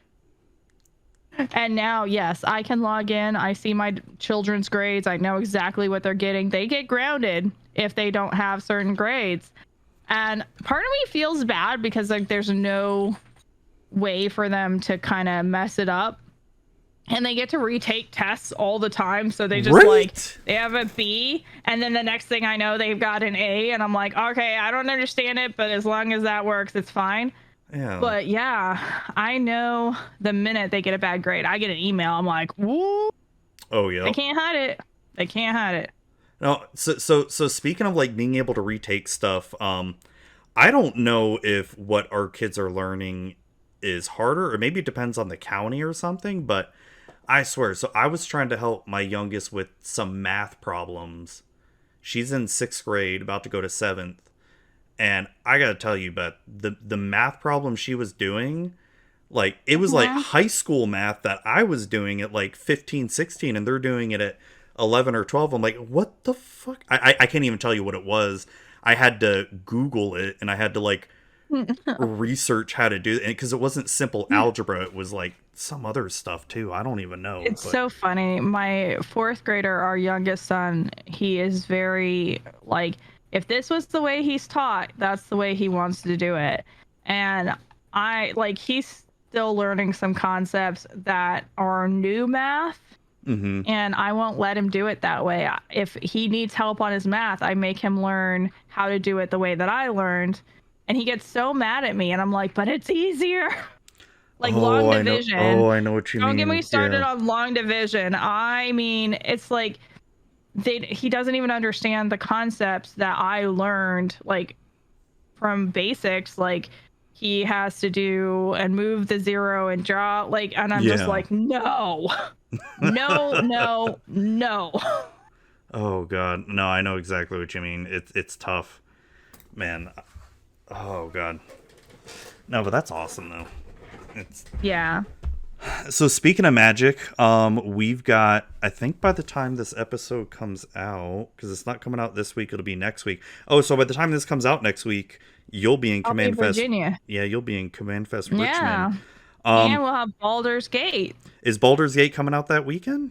And now, yes, I can log in. I see my children's grades. I know exactly what they're getting. They get grounded if they don't have certain grades. And part of me feels bad because like there's no way for them to kind of mess it up. And they get to retake tests all the time. So they just like right? they have a B and then the next thing I know they've got an A and I'm like, "Okay, I don't understand it, but as long as that works, it's fine." Yeah. But yeah, I know the minute they get a bad grade, I get an email. I'm like, "Woo, Oh, they yep. can't hide it. They can't hide it." No, so speaking of like being able to retake stuff, I don't know if what our kids are learning is harder, or maybe it depends on the county or something, but I swear, so I was trying to help my youngest with some math problems. She's in sixth grade, about to go to seventh, and I gotta tell you, but the math problem she was doing, like it was like Mhm. high school math that I was doing at like 15, 16, and they're doing it at 11 or 12. I'm like, what the fuck? I can't even tell you what it was. I had to Google it, and I had to like research how to do it because it wasn't simple algebra. It was like some other stuff too. I don't even know, It's but so funny. My fourth grader, our youngest son, he is very like if this was the way he's taught, that's the way he wants to do it. And he's still learning some concepts that are new math. Mm-hmm. And I won't let him do it that way. If he needs help on his math, I make him learn how to do it the way that I learned. And he gets so mad at me, and I'm like, but it's easier. Long division. I know what you mean. Don't get me started on long division. I mean, it's like he doesn't even understand the concepts that I learned, from basics. He has to do and move the 0 and draw, and I'm just like, no. No. Oh God, no, I know exactly what you mean. It's tough, man. Oh God, no, but that's awesome though. Yeah. So speaking of Magic, we've got, I think by the time this episode comes out, because it's not coming out this week, it'll be next week. Oh, so by the time this comes out next week, you'll be in Command Fest. Virginia. Yeah, you'll be in Command Fest Yeah. Richmond. And we'll have Baldurs Gate. Is Baldurs Gate coming out that weekend?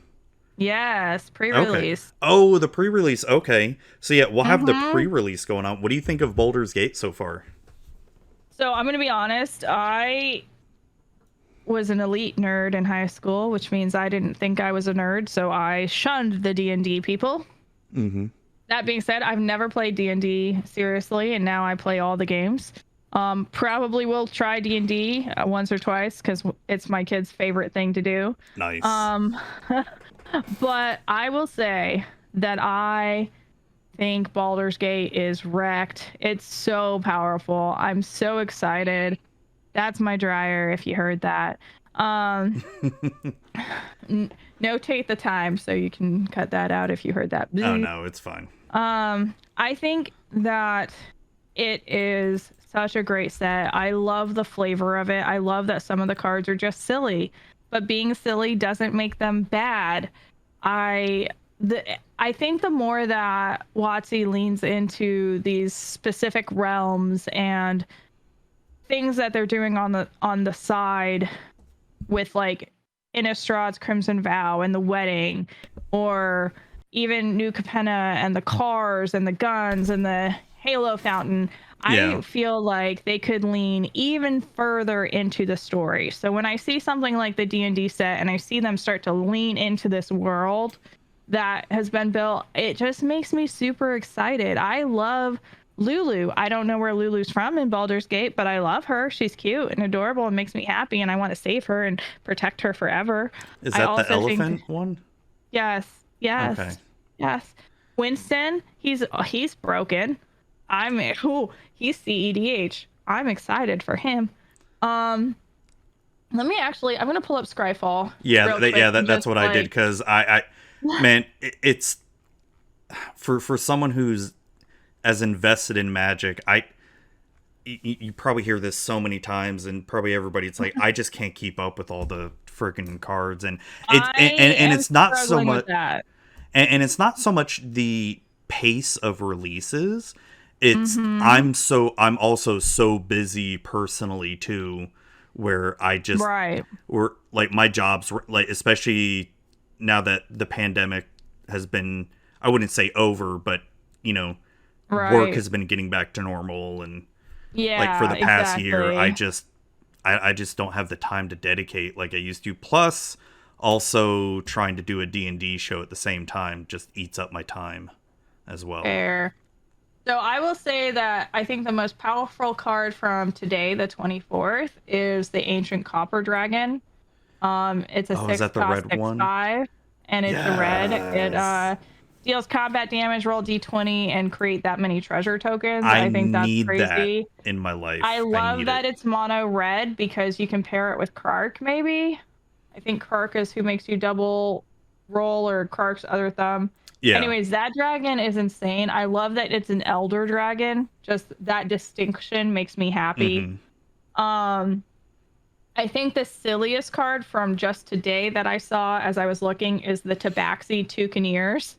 Yes, pre-release. Okay. Oh, the pre-release. Okay. So yeah, we'll have the pre-release going on. What do you think of Baldur's Gate so far? So I'm going to be honest. I was an elite nerd in high school, which means I didn't think I was a nerd. So I shunned the D&D people. Mm-hmm. That being said, I've never played D&D seriously, and now I play all the games. Probably will try D&D once or twice because it's my kid's favorite thing to do. Nice. But I will say that I think Baldur's Gate is wrecked. It's so powerful. I'm so excited. That's my dryer, if you heard that. Notate the time so you can cut that out if you heard that. Oh, no, it's fine. I think that it is such a great set. I love the flavor of it. I love that some of the cards are just silly, but being silly doesn't make them bad. I think the more that WotC leans into these specific realms and things that they're doing on the side with Innistrad's Crimson Vow and the wedding, or even New Capenna and the cars and the guns and the Halo fountain, I feel like they could lean even further into the story. So when I see something like the D&D set and I see them start to lean into this world that has been built, it just makes me super excited. I love Lulu. I don't know where Lulu's from in Baldur's Gate, but I love her. She's cute and adorable and makes me happy, and I want to save her and protect her forever. Is that the elephant one? Yes. Okay. Yes. Winston, he's broken. He's CEDH. I'm excited for him. I'm gonna pull up Scryfall. That's what I did, because I man, it's for someone who's as invested in Magic. You probably hear this so many times, and probably everybody. It's like I just can't keep up with all the freaking cards, and it's not so much. And it's not so much the pace of releases. It's I'm also so busy personally too, where I just we're my job's especially now that the pandemic has been, I wouldn't say over, but work has been getting back to normal, and for the past year I just don't have the time to dedicate like I used to. Plus also trying to do a D&D show at the same time just eats up my time as well. Fair. So I will say that I think the most powerful card from today, the 24th, is the Ancient Copper Dragon. It's a 6/5, and it's a red. It deals combat damage, roll d20, and create that many treasure tokens. I think that's crazy. That in my life. I love that it's mono red because you can pair it with Kark, maybe. I think Kark is who makes you double roll, or Kark's other thumb. Yeah. Anyways, that dragon is insane. I love that it's an elder dragon. Just that distinction makes me happy. I think the silliest card from just today that I saw as I was looking is the Tabaxi Toucaneers.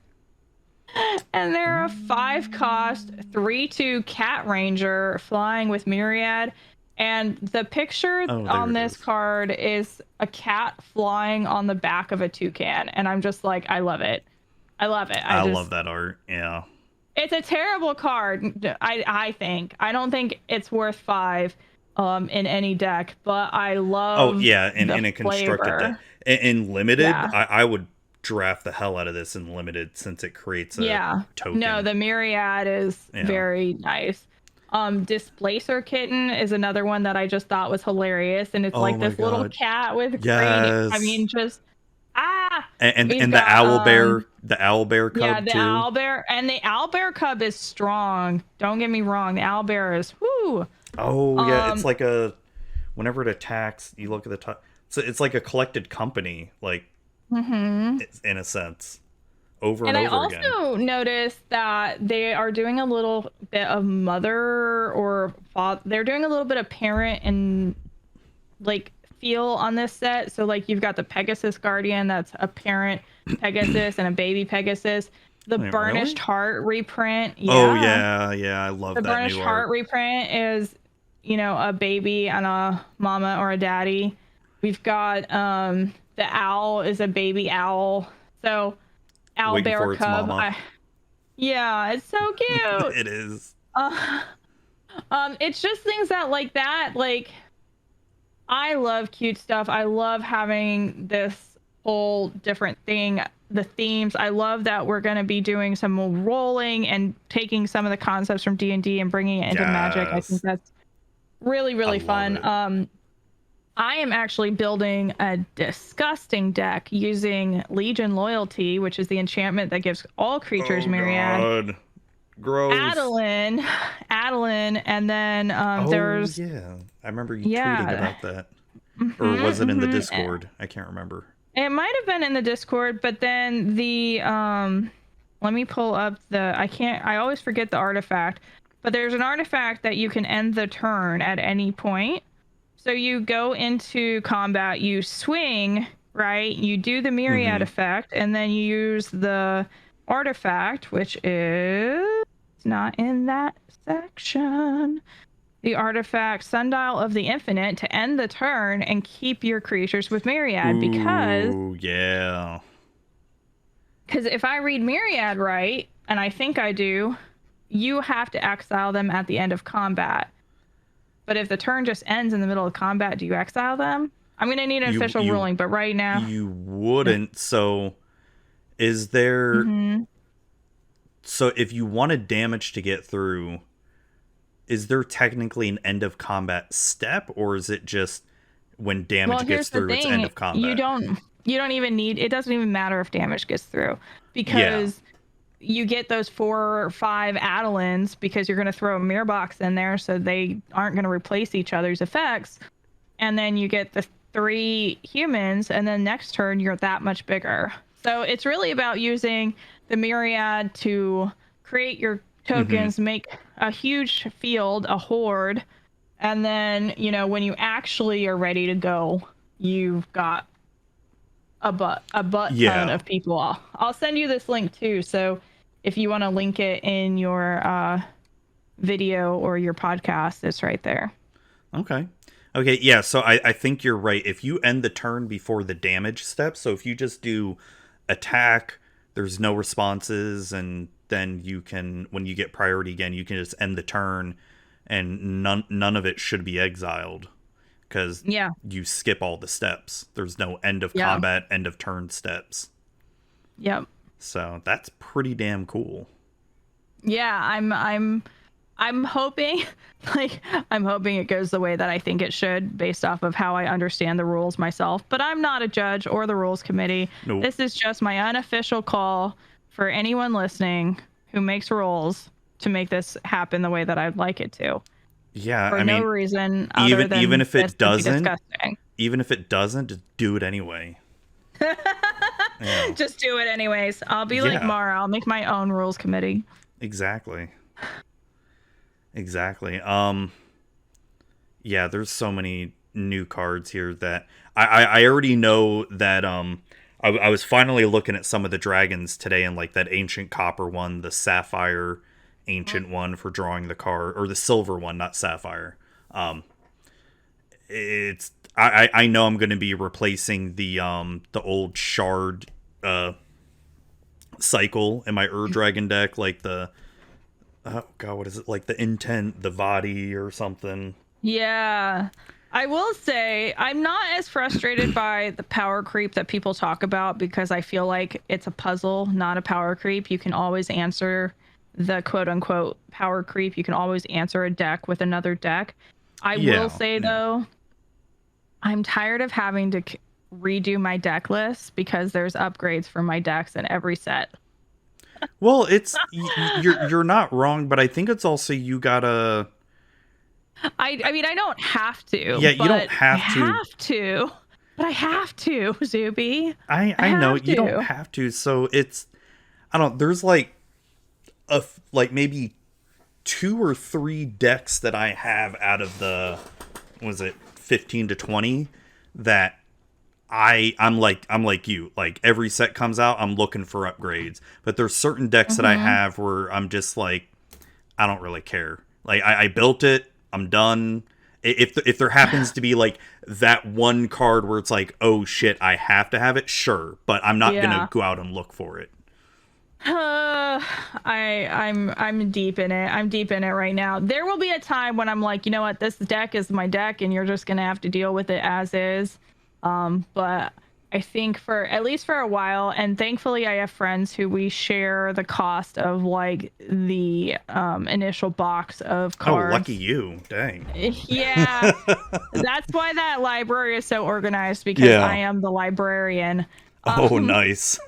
And they're a 5-cost, 3/2 cat ranger flying with Myriad. And the picture on this card is a cat flying on the back of a toucan. And I'm just like, I love it. I love it. I love that art. Yeah. It's a terrible card. I think. I don't think it's worth 5 in any deck, but I Oh love yeah, the in a constructed deck. flavor. In limited, Yeah. I would draft the hell out of this in limited since it creates a Yeah. No, token. the Myriad is Yeah. very nice. Displacer Kitten is another one that I just thought was hilarious, and it's Oh like my this little god. cat with green. I Yes. mean, just we've And got the owl bear yeah, cub the too. owlbear, and the owlbear cub is strong. Don't get me wrong, the owlbear is whoo. Oh yeah, it's Um, like a whenever it attacks, you look at the top. So it's like a collected company, like mhm. in a sense, over and And I over again. also noticed that they are doing a little bit of mother or father. They're doing a little bit of parent and like feel on this set. So like you've got the Pegasus Guardian, that's a parent Pegasus and a baby Pegasus. The Wait, Burnished really? Heart reprint, Oh yeah. yeah, yeah, I love The that Burnished new Heart art. reprint is, a baby and a mama or a daddy. We've got the owl is a baby owl. So owl Waiting bear for its cub. mama. Yeah, it's so cute. It is. Uh, it's just things that like that. Like I love cute stuff. I love having this whole different thing. The themes. I love that we're going to be doing some more rolling and taking some of the concepts from D&D and bringing it into Magic. I think Yes, that's really I really love fun. it. I am actually building a disgusting deck using Legion Loyalty, which is the enchantment that gives all creatures Oh Myriad. god, gross. Adeline, and then Oh there's yeah, I remember you tweeting yeah, about that, or was it in the mm-hmm. Discord? I can't remember. It might have been in the Discord, but then the let me pull up the I always forget the artifact, but there's an artifact that you can end the turn at any point. So you go into combat, you swing, right? You do the myriad Mm-hmm. effect, and then you use the artifact, which is not in that section. The artifact Sundial of the Infinite to end the turn and keep your creatures with Myriad Ooh, yeah. because if I read Myriad right, and I think I do, you have to exile them at the end of combat. But if the turn just ends in the middle of combat, do you exile them? I'm gonna need an You official you ruling, but right now, you wouldn't. So is there? mm-hmm. So if you wanted damage to get through, is there technically an end of combat step, or is it just when Well, damage gets here's the through, it's end thing: of combat? you don't even need. It doesn't even matter if damage gets through Yeah. because you get those 4 or 5 Adelins because you're going to throw a mirror box in there, so they aren't going to replace each other's effects. And then you get the 3 humans, and then next turn you're that much bigger. So it's really about using the myriad to create your Mm-hmm. tokens, make a huge field, a horde, and then when you actually are ready to go, you've got a butt ton Yeah. of people. I'll send you this link too, so if you want to link it in your video or your podcast, it's right there. Okay. Okay, yeah, so I think you're right. If you end the turn before the damage step, so if you just do attack, there's no responses, and then you can, when you get priority again, you can just end the turn, and none of it should be exiled because Yeah, you skip all the steps. There's no end of yeah, combat, end of turn steps. yep. So that's pretty damn cool. Yeah, I'm hoping I'm hoping it goes the way that I think it should based off of how I understand the rules myself, but I'm not a judge or the rules committee. Nope. This is just my unofficial call for anyone listening who makes rules to make this happen the way that I'd like it to. Yeah, For I no mean, reason other even than if this it would be doesn't, disgusting. just do it anyway. Yeah. Just do it anyways. I'll be like Yeah. Mara. I'll make my own rules committee. Exactly. Exactly. Yeah, there's so many new cards here that I already know that I was finally looking at some of the dragons today, and like that ancient copper one, the sapphire ancient one for drawing the card, or the silver one, not sapphire. It's I know I'm going to be replacing the old shard cycle in my Dragon deck, like the oh god, what is it, like the intent, the body or something? Yeah. I will say I'm not as frustrated by the power creep that people talk about because I feel like it's a puzzle, not a power creep. You can always answer the quote unquote power creep. You can always answer a deck with another deck. I will Yeah, say yeah. though, I'm tired of having to redo my deck list because there's upgrades for my decks in every set. Well, it's you're not wrong, but I think it's also you gotta. I mean I don't have to, Yeah, you don't but I have to. have to. But I have to, Zuby. I I know have you don't to. have to. So it's, I don't. There's like like maybe two or three decks that I have out of the, was it 15 to 20 that I'm like you. Like every set comes out, I'm looking for upgrades. But there's certain decks that I Hmm. have where I'm just like, I don't really care. Like I built it, I'm done. If there happens to be like that one card where it's like, oh shit, I have to have it, sure, but I'm not gonna Yeah. go out and look for it. I'm deep in it. I'm deep in it right now. There will be a time when I'm like, you know what, this deck is my deck, and you're just gonna have to deal with it as is. But I think for at least for a while, and thankfully I have friends who we share the cost of like the initial box of Oh, lucky cards. you. Dang. Yeah, that's why that library is so organized because I Yeah. am the librarian. Oh, Um, nice.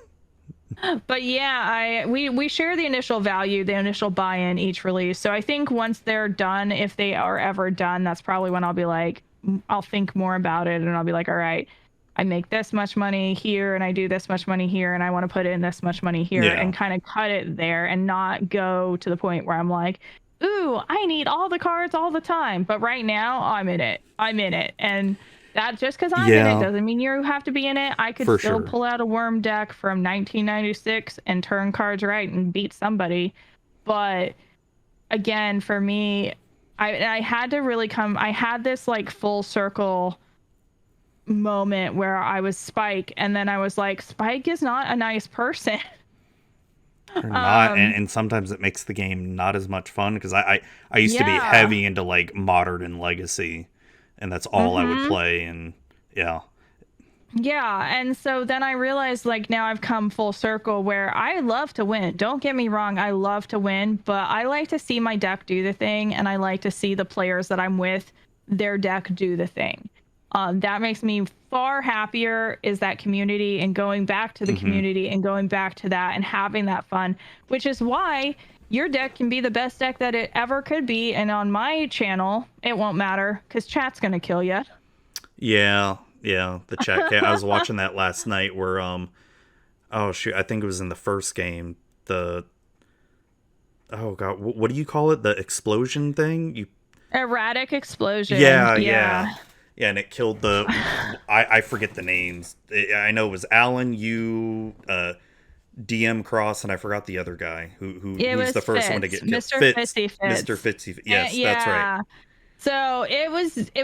but yeah, we share the initial value, the initial buy-in each release. So I think once they're done, if they are ever done, that's probably when I'll be like, I'll think more about it and I'll be like, all right, I make this much money here and I do this much money here and I want to put in this much money here Yeah. and kind of cut it there and not go to the point where I'm like, ooh, I need all the cards all the time. But right now, I'm in it. I'm in it. And that just because I'm in it Yeah, doesn't mean you have to be in it. I could for still sure. pull out a worm deck from 1996 and turn cards right and beat somebody. But again, for me, I had to really come. I had this like full circle moment where I was Spike, and then I was like, Spike is not a nice person. Or not, um, and sometimes it makes the game not as much fun because I used to be yeah. heavy into like modern and legacy, and that's all I would Mm-hmm. play. And yeah, Yeah, and so then I realized like now I've come full circle where I love to win. Don't get me wrong, I love to win, but I like to see my deck do the thing and I like to see the players that I'm with their deck do the thing. That makes me far happier is that community and going back to the hmm, community and going back to that and having that fun, which is why your deck can be the best deck that it ever could be. And on my channel, it won't matter because chat's going to kill you. yeah, yeah. The chat cat. I was watching that last night where oh shoot, I think it was in the first game. The, oh god, what do you call it? The explosion thing? You, Erratic explosion. yeah, yeah. Yeah. Yeah, and it killed the. I forget the names. I know it was Alan, you, DM Cross, and I forgot the other guy It who's the was first one to Fitz, get killed. Mr. Fitz, Fitzy Mister Fitz. Fitzy. Yes, that's right. Yeah. So it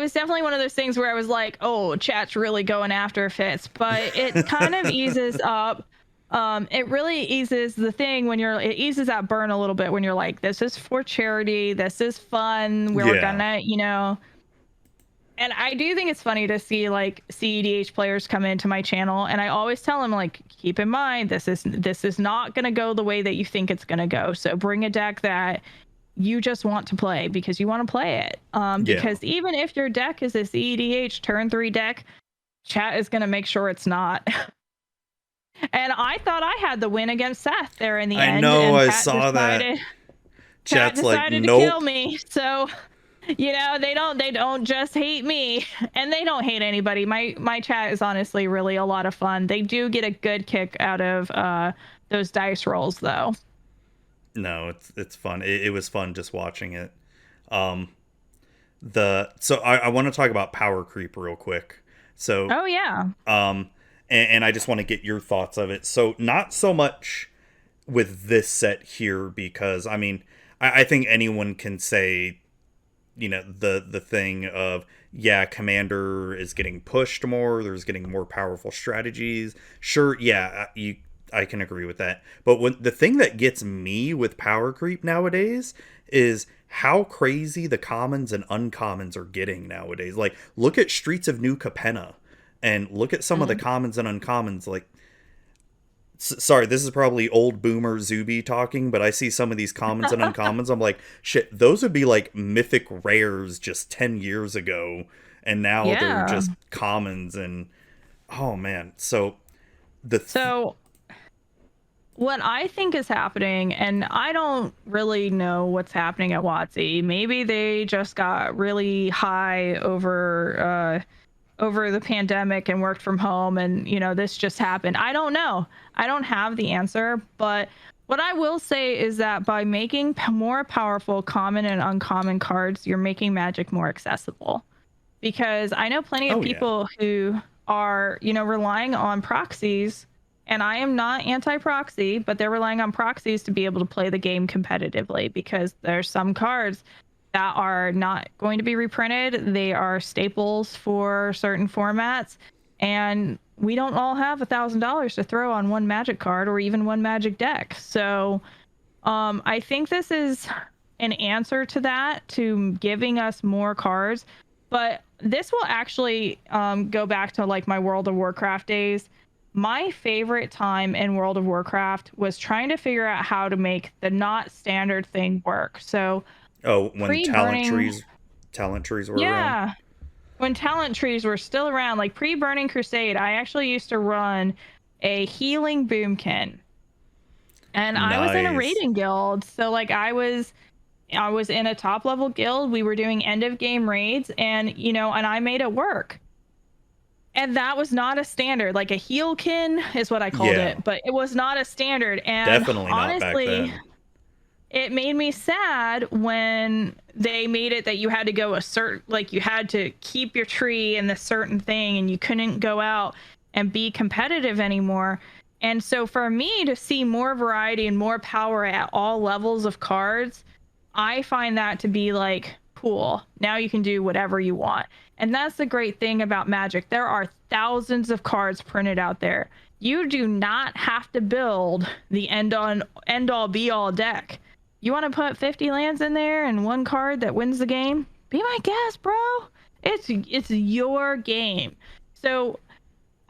was definitely one of those things where I was like, oh, chat's really going after Fitz, but it kind of eases up. It really eases the thing when it eases that burn a little bit when you're like, this is for charity, this is fun, we're Yeah. gonna, and I do think it's funny to see like CEDH players come into my channel, and I always tell them like, keep in mind this is not gonna go the way that you think it's gonna go. So bring a deck that you just want to play because you want to play it. Yeah. Because even if your deck is a CEDH turn 3 deck, chat is gonna make sure it's not. And I thought I had the win against Seth there in the I end, know, and I chat saw that. decided chat Chat's like, decided to kill nope. me. So they don't just hate me, and they don't hate anybody. My chat is honestly really a lot of fun. They do get a good kick out of those dice rolls though. No, it's fun. It was fun just watching it. Um, I want to talk about power creep real quick. So Oh yeah. um, and I just want to get your thoughts of it. So not so much with this set here because I mean I think anyone can say, the thing of, yeah, commander is getting pushed more, there's getting more powerful strategies, sure, yeah, you I can agree with that. But when the thing that gets me with power creep nowadays is how crazy the commons and uncommons are getting nowadays. Like, look at Streets of New Capenna and look at some of the commons and uncommons. Like, sorry, this is probably old boomer Zuby talking, but I see some of these commons and uncommons. I'm like, shit, those would be like mythic rares just 10 years ago. And now they're just commons. And oh man. So what I think is happening, and I don't really know what's happening at WotC. Maybe they just got really high over the pandemic and worked from home, and this just happened. I don't know. I don't have the answer, but what I will say is that by making more powerful common and uncommon cards, you're making Magic more accessible. Because I know plenty of people who are, relying on proxies. And I am not anti-proxy, but they're relying on proxies to be able to play the game competitively, because there's some cards that are not going to be reprinted. They are staples for certain formats, and we don't all have $1,000 to throw on one Magic card or even one Magic deck. So I think this is an answer to that, to giving us more cards. But this will actually go back to like my World of Warcraft days. My favorite time in World of Warcraft was trying to figure out how to make the not standard thing work. So, when talent trees were around. When talent trees were still around, like pre-Burning Crusade, I actually used to run a healing boomkin, and I was in a raiding guild. So like I was in a top level guild. We were doing end of game raids, and and I made it work. And that was not a standard. Like a healkin is what I called it, but it was not a standard. And definitely honestly, not back then. It made me sad when they made it that you had to go you had to keep your tree in this certain thing, and you couldn't go out and be competitive anymore. And so for me to see more variety and more power at all levels of cards, I find that to be like, cool. Now you can do whatever you want. And that's the great thing about Magic. There are thousands of cards printed out there. You do not have to build the end all be all deck. You want to put 50 lands in there and one card that wins the game? Be my guest, bro. It's your game. So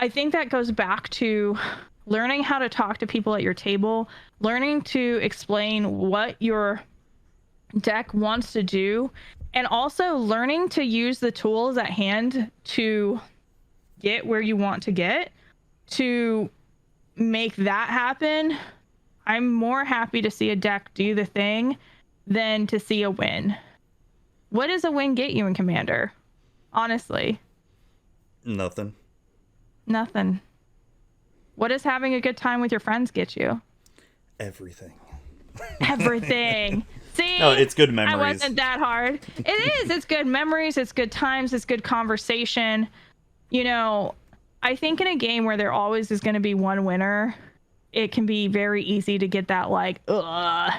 I think that goes back to learning how to talk to people at your table, learning to explain what your deck wants to do, and also learning to use the tools at hand to get where you want to get, to make that happen. I'm more happy to see a deck do the thing than to see a win. What does a win get you in Commander? Honestly. Nothing. What does having a good time with your friends get you? Everything. See? No, it's good memories. I wasn't that hard. It is. It's good memories. It's good times. It's good conversation. I think in a game where there always is going to be one winner, it can be very easy to get that like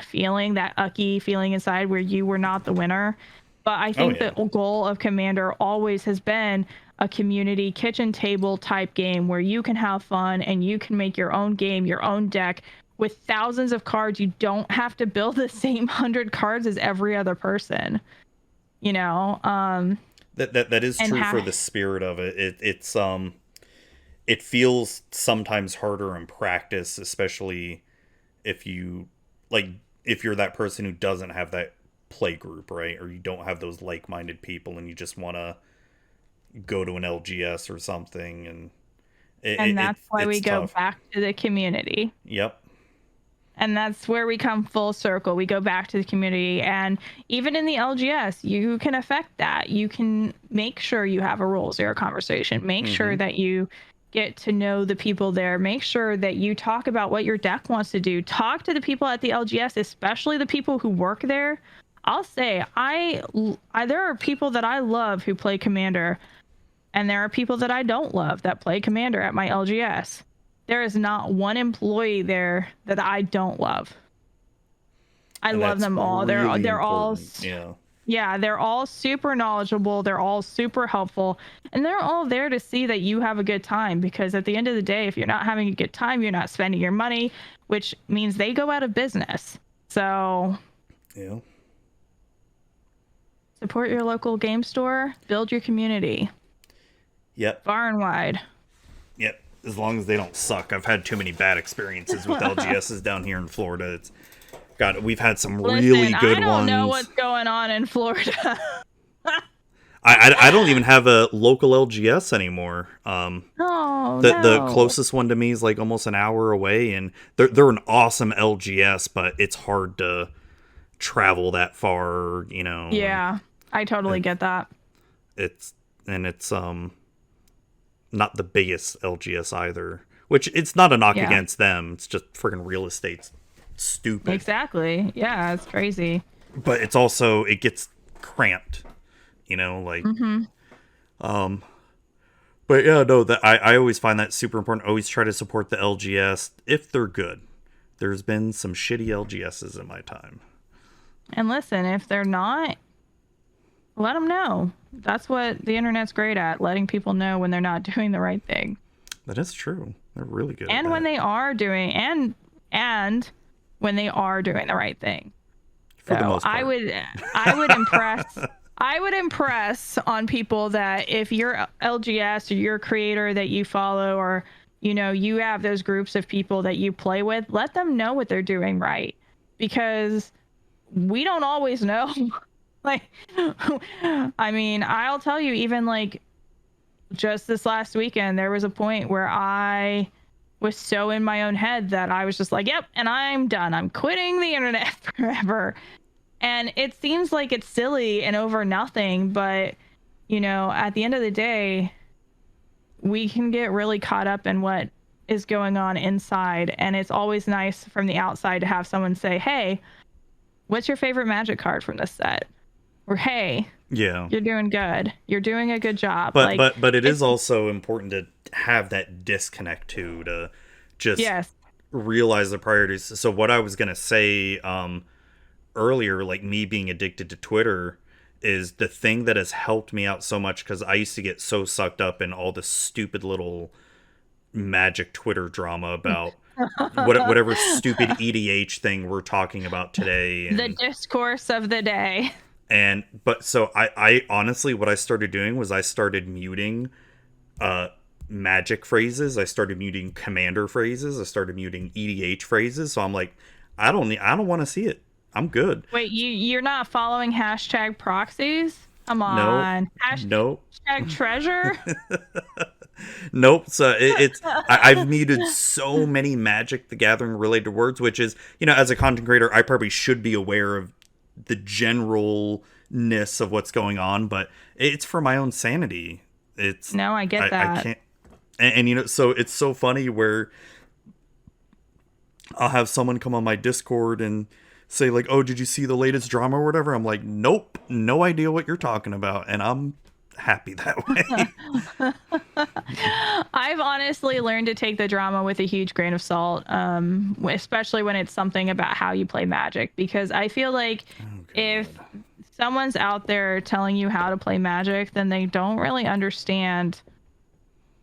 feeling, that ucky feeling inside where you were not the winner. But I think the goal of Commander always has been a community kitchen table type game where you can have fun and you can make your own game, your own deck with thousands of cards. You don't have to build the same 100 cards as every other person. That is true for the spirit of it. It feels sometimes harder in practice, especially if you're that person who doesn't have that play group, right? Or you don't have those like-minded people and you just want to go to an LGS or something. And that's why we go back to the community. Yep. And that's where we come full circle. We go back to the community. And even in the LGS, you can affect that. You can make sure you have a rule zero conversation. Make sure that you get to know the people there. Make sure that you talk about what your deck wants to do. Talk to the people at the LGS, especially the people who work there. I'll say, there are people that I love who play Commander, and there are people that I don't love that play Commander at my LGS. There is not one employee there that I don't love. I love them all. They're all Yeah, they're all super knowledgeable. They're all super helpful. And they're all there to see that you have a good time, because at the end of the day, if you're not having a good time, you're not spending your money, which means they go out of business. So, Yeah. support your local game store, build your community. Yep. Far and wide. Yep. As long as they don't suck. I've had too many bad experiences with LGSs down here in Florida. We've had some really good ones. I don't know what's going on in Florida. I don't even have a local LGS anymore. The closest one to me is like almost an hour away, and they're an awesome LGS, but it's hard to travel that far, you know. Yeah, I totally get that. It's not the biggest LGS either, which it's not a knock against them. It's just friggin' real estate's stupid. Exactly. Yeah, it's crazy. But it's also, it gets cramped, you know, like but yeah, no, that I always find that super important. Always try to support the LGS if they're good. There's been some shitty LGSs in my time. And listen, if they're not, let them know. That's what the internet's great at, letting people know when they're not doing the right thing. That is true. They're really good. And at when that. they are doing, and when they are doing the right thing. For the most part. I would impress on people that if you're LGS or you're a creator that you follow, or you know, you have those groups of people that you play with, let them know what they're doing right, because we don't always know. Like, I mean, I'll tell you, even like just this last weekend, there was a point where I was so in my own head that I was just like, yep, and I'm done. I'm quitting the internet forever. And it seems like it's silly and over nothing, but, you know, at the end of the day, we can get really caught up in what is going on inside. And it's always nice from the outside to have someone say, hey, what's your favorite Magic card from this set? Or, hey, yeah, you're doing good. You're doing a good job. But like, but it is also important to have that disconnect too, to just realize the priorities. So what I was gonna say earlier, like me being addicted to Twitter, is the thing that has helped me out so much, because I used to get so sucked up in all the stupid little Magic Twitter drama about whatever stupid EDH thing we're talking about today. And, the discourse of the day. But so I honestly, what I started doing was I started muting Magic phrases. I started muting Commander phrases. I started muting EDH phrases. So I'm like, I don't want to see it. I'm good. Wait, you're not following hashtag proxies? Come on. Nope. Hashtag treasure? Nope. So I've muted so many Magic the Gathering related words, which is, you know, as a content creator, I probably should be aware of the generalness of what's going on, but it's for my own sanity. I get that. I can't, and you know, so it's so funny where I'll have someone come on my Discord and say like, oh, did you see the latest drama or whatever? I'm like, nope, no idea what you're talking about, and I'm happy that way. I've honestly learned to take the drama with a huge grain of salt, especially when it's something about how you play Magic, because I feel like if someone's out there telling you how to play Magic, then they don't really understand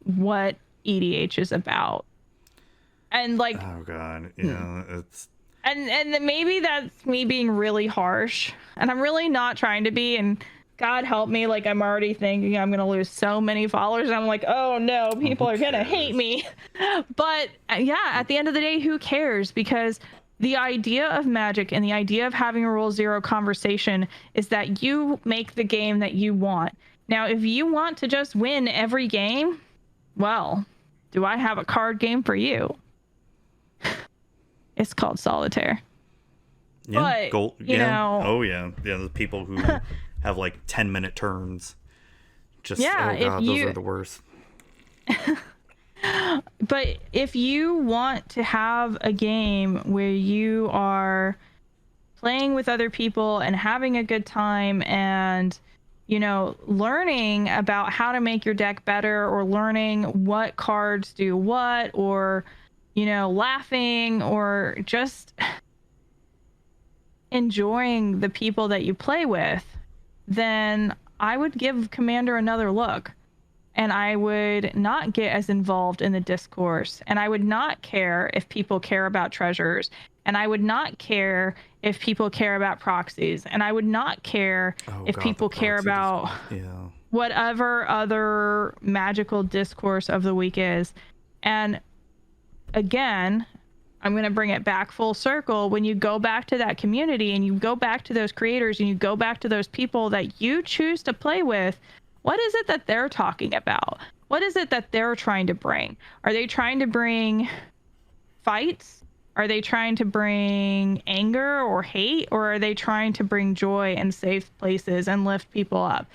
what EDH is about. And like, oh god, yeah, it's and maybe that's me being really harsh, and I'm really not trying to be, and God help me, like I'm already thinking I'm gonna lose so many followers, and I'm like, oh no, people are gonna hate me. But yeah, at the end of the day, who cares? Because the idea of Magic and the idea of having a Rule Zero conversation is that you make the game that you want. Now, if you want to just win every game, well, do I have a card game for you? It's called Solitaire. Yeah, but, you know, oh yeah, the people who have like 10-minute turns. Just, yeah, oh god, those are the worst. But if you want to have a game where you are playing with other people and having a good time and, you know, learning about how to make your deck better, or learning what cards do what, or, you know, laughing, or just enjoying the people that you play with, then I would give Commander another look. And I would not get as involved in the discourse. And I would not care if people care about treasures. And I would not care if people care about proxies. And I would not care if people care about whatever other magical discourse of the week is. And again, I'm going to bring it back full circle. When you go back to that community and you go back to those creators and you go back to those people that you choose to play with, what is it that they're talking about? What is it that they're trying to bring? Are they trying to bring fights? Are they trying to bring anger or hate? Or are they trying to bring joy and safe places and lift people up?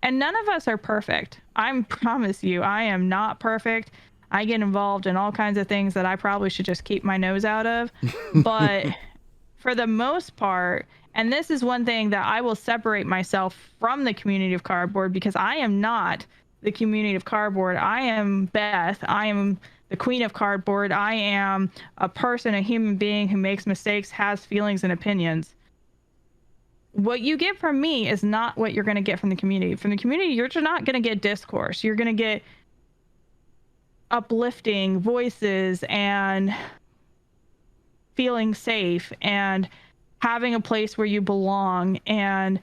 And none of us are perfect. I promise you, I am not perfect. I get involved in all kinds of things that I probably should just keep my nose out of. But for the most part, and this is one thing that I will separate myself from the community of cardboard, because I am not the community of cardboard. I am Beth. I am the queen of cardboard. I am a person, a human being who makes mistakes, has feelings and opinions. What you get from me is not what you're going to get from the community. From the community, you're just not going to get discourse. You're going to get uplifting voices and feeling safe and having a place where you belong and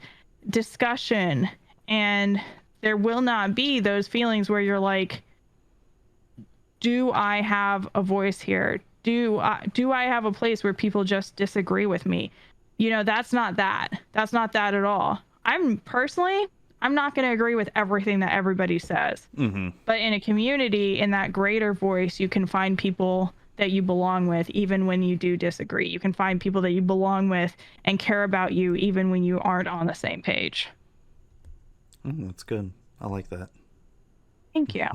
discussion. And there will not be those feelings where you're like, do I have a voice here? Do I have a place where people just disagree with me? You know, that's not that. That's not that at all. I'm not going to agree with everything that everybody says. Mm-hmm. But in a community, in that greater voice, you can find people that you belong with, even when you do disagree. You can find people that you belong with and care about you, even when you aren't on the same page. That's good. I like that. Thank you.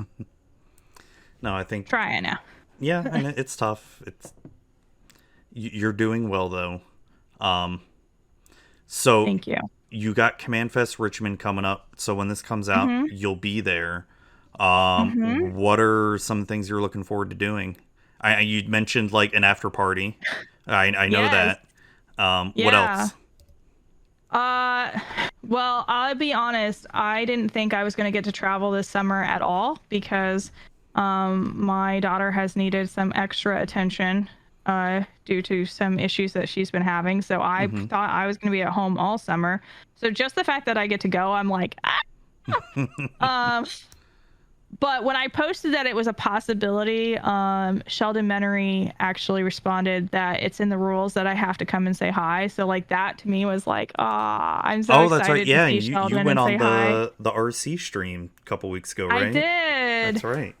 No, I think... Trying now. Yeah, and it's tough. You're doing well, though. So thank you. You got Command Fest Richmond coming up. So when this comes out, you'll be there. What are some things you're looking forward to doing? You mentioned like an after party. I know that. What else? Well, I'll be honest. I didn't think I was going to get to travel this summer at all because my daughter has needed some extra attention due to some issues that she's been having. So I thought I was going to be at home all summer. So just the fact that I get to go, I'm like, But when I posted that it was a possibility, Sheldon Menery actually responded that it's in the rules that I have to come and say hi. So like that to me was like, I'm so excited that's right. Yeah, to see Sheldon you went and on the RC stream a couple weeks ago, right? I did. That's right.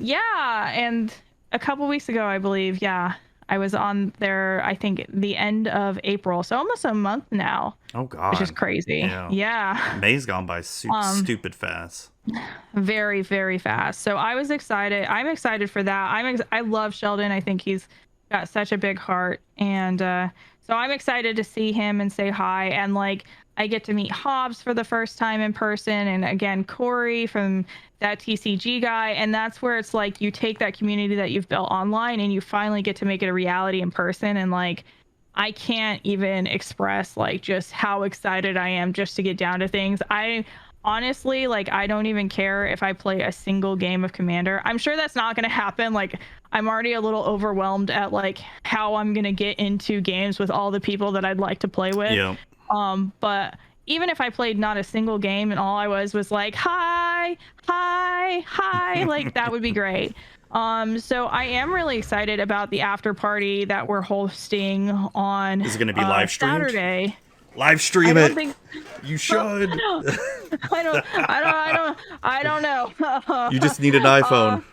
Yeah, and a couple weeks ago, I believe, I was on there, I think, the end of April. So almost a month now. Oh, God. Which is crazy. Yeah. May's gone by stupid fast. Very, very fast. So I was excited. I'm excited for that. I love Sheldon. I think he's got such a big heart. And so I'm excited to see him and say hi. And like, I get to meet Hobbs for the first time in person. And again, Corey from that TCG guy. And that's where it's like you take that community that you've built online and you finally get to make it a reality in person. And like, I can't even express like just how excited I am just to get down to things. I honestly, like, I don't even care if I play a single game of Commander. I'm sure that's not going to happen. Like, I'm already a little overwhelmed at like how I'm going to get into games with all the people that I'd like to play with. Yeah. But even if I played not a single game and all I was like, hi, like that would be great. So I am really excited about the after party that we're hosting on Is it going to be live streamed? Saturday. Live stream it. You should. I don't know. You just need an iPhone.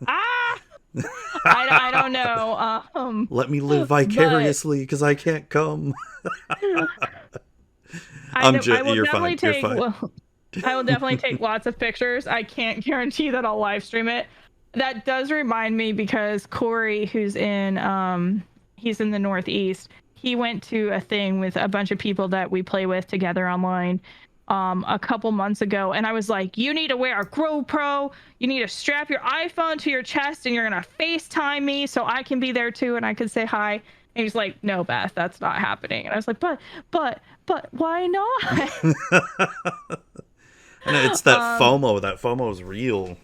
I don't know. Let me live vicariously because I can't come. You're fine. You're fine. I will definitely take lots of pictures. I can't guarantee that I'll live stream it. That does remind me because Corey, who's he's in the Northeast, he went to a thing with a bunch of people that we play with together online a couple months ago. And I was like, you need to wear a GoPro. You need to strap your iPhone to your chest and you're going to FaceTime me so I can be there too and I could say hi. And he's like, no, Beth, that's not happening. And I was like, but why not? And it's that FOMO. That FOMO is real.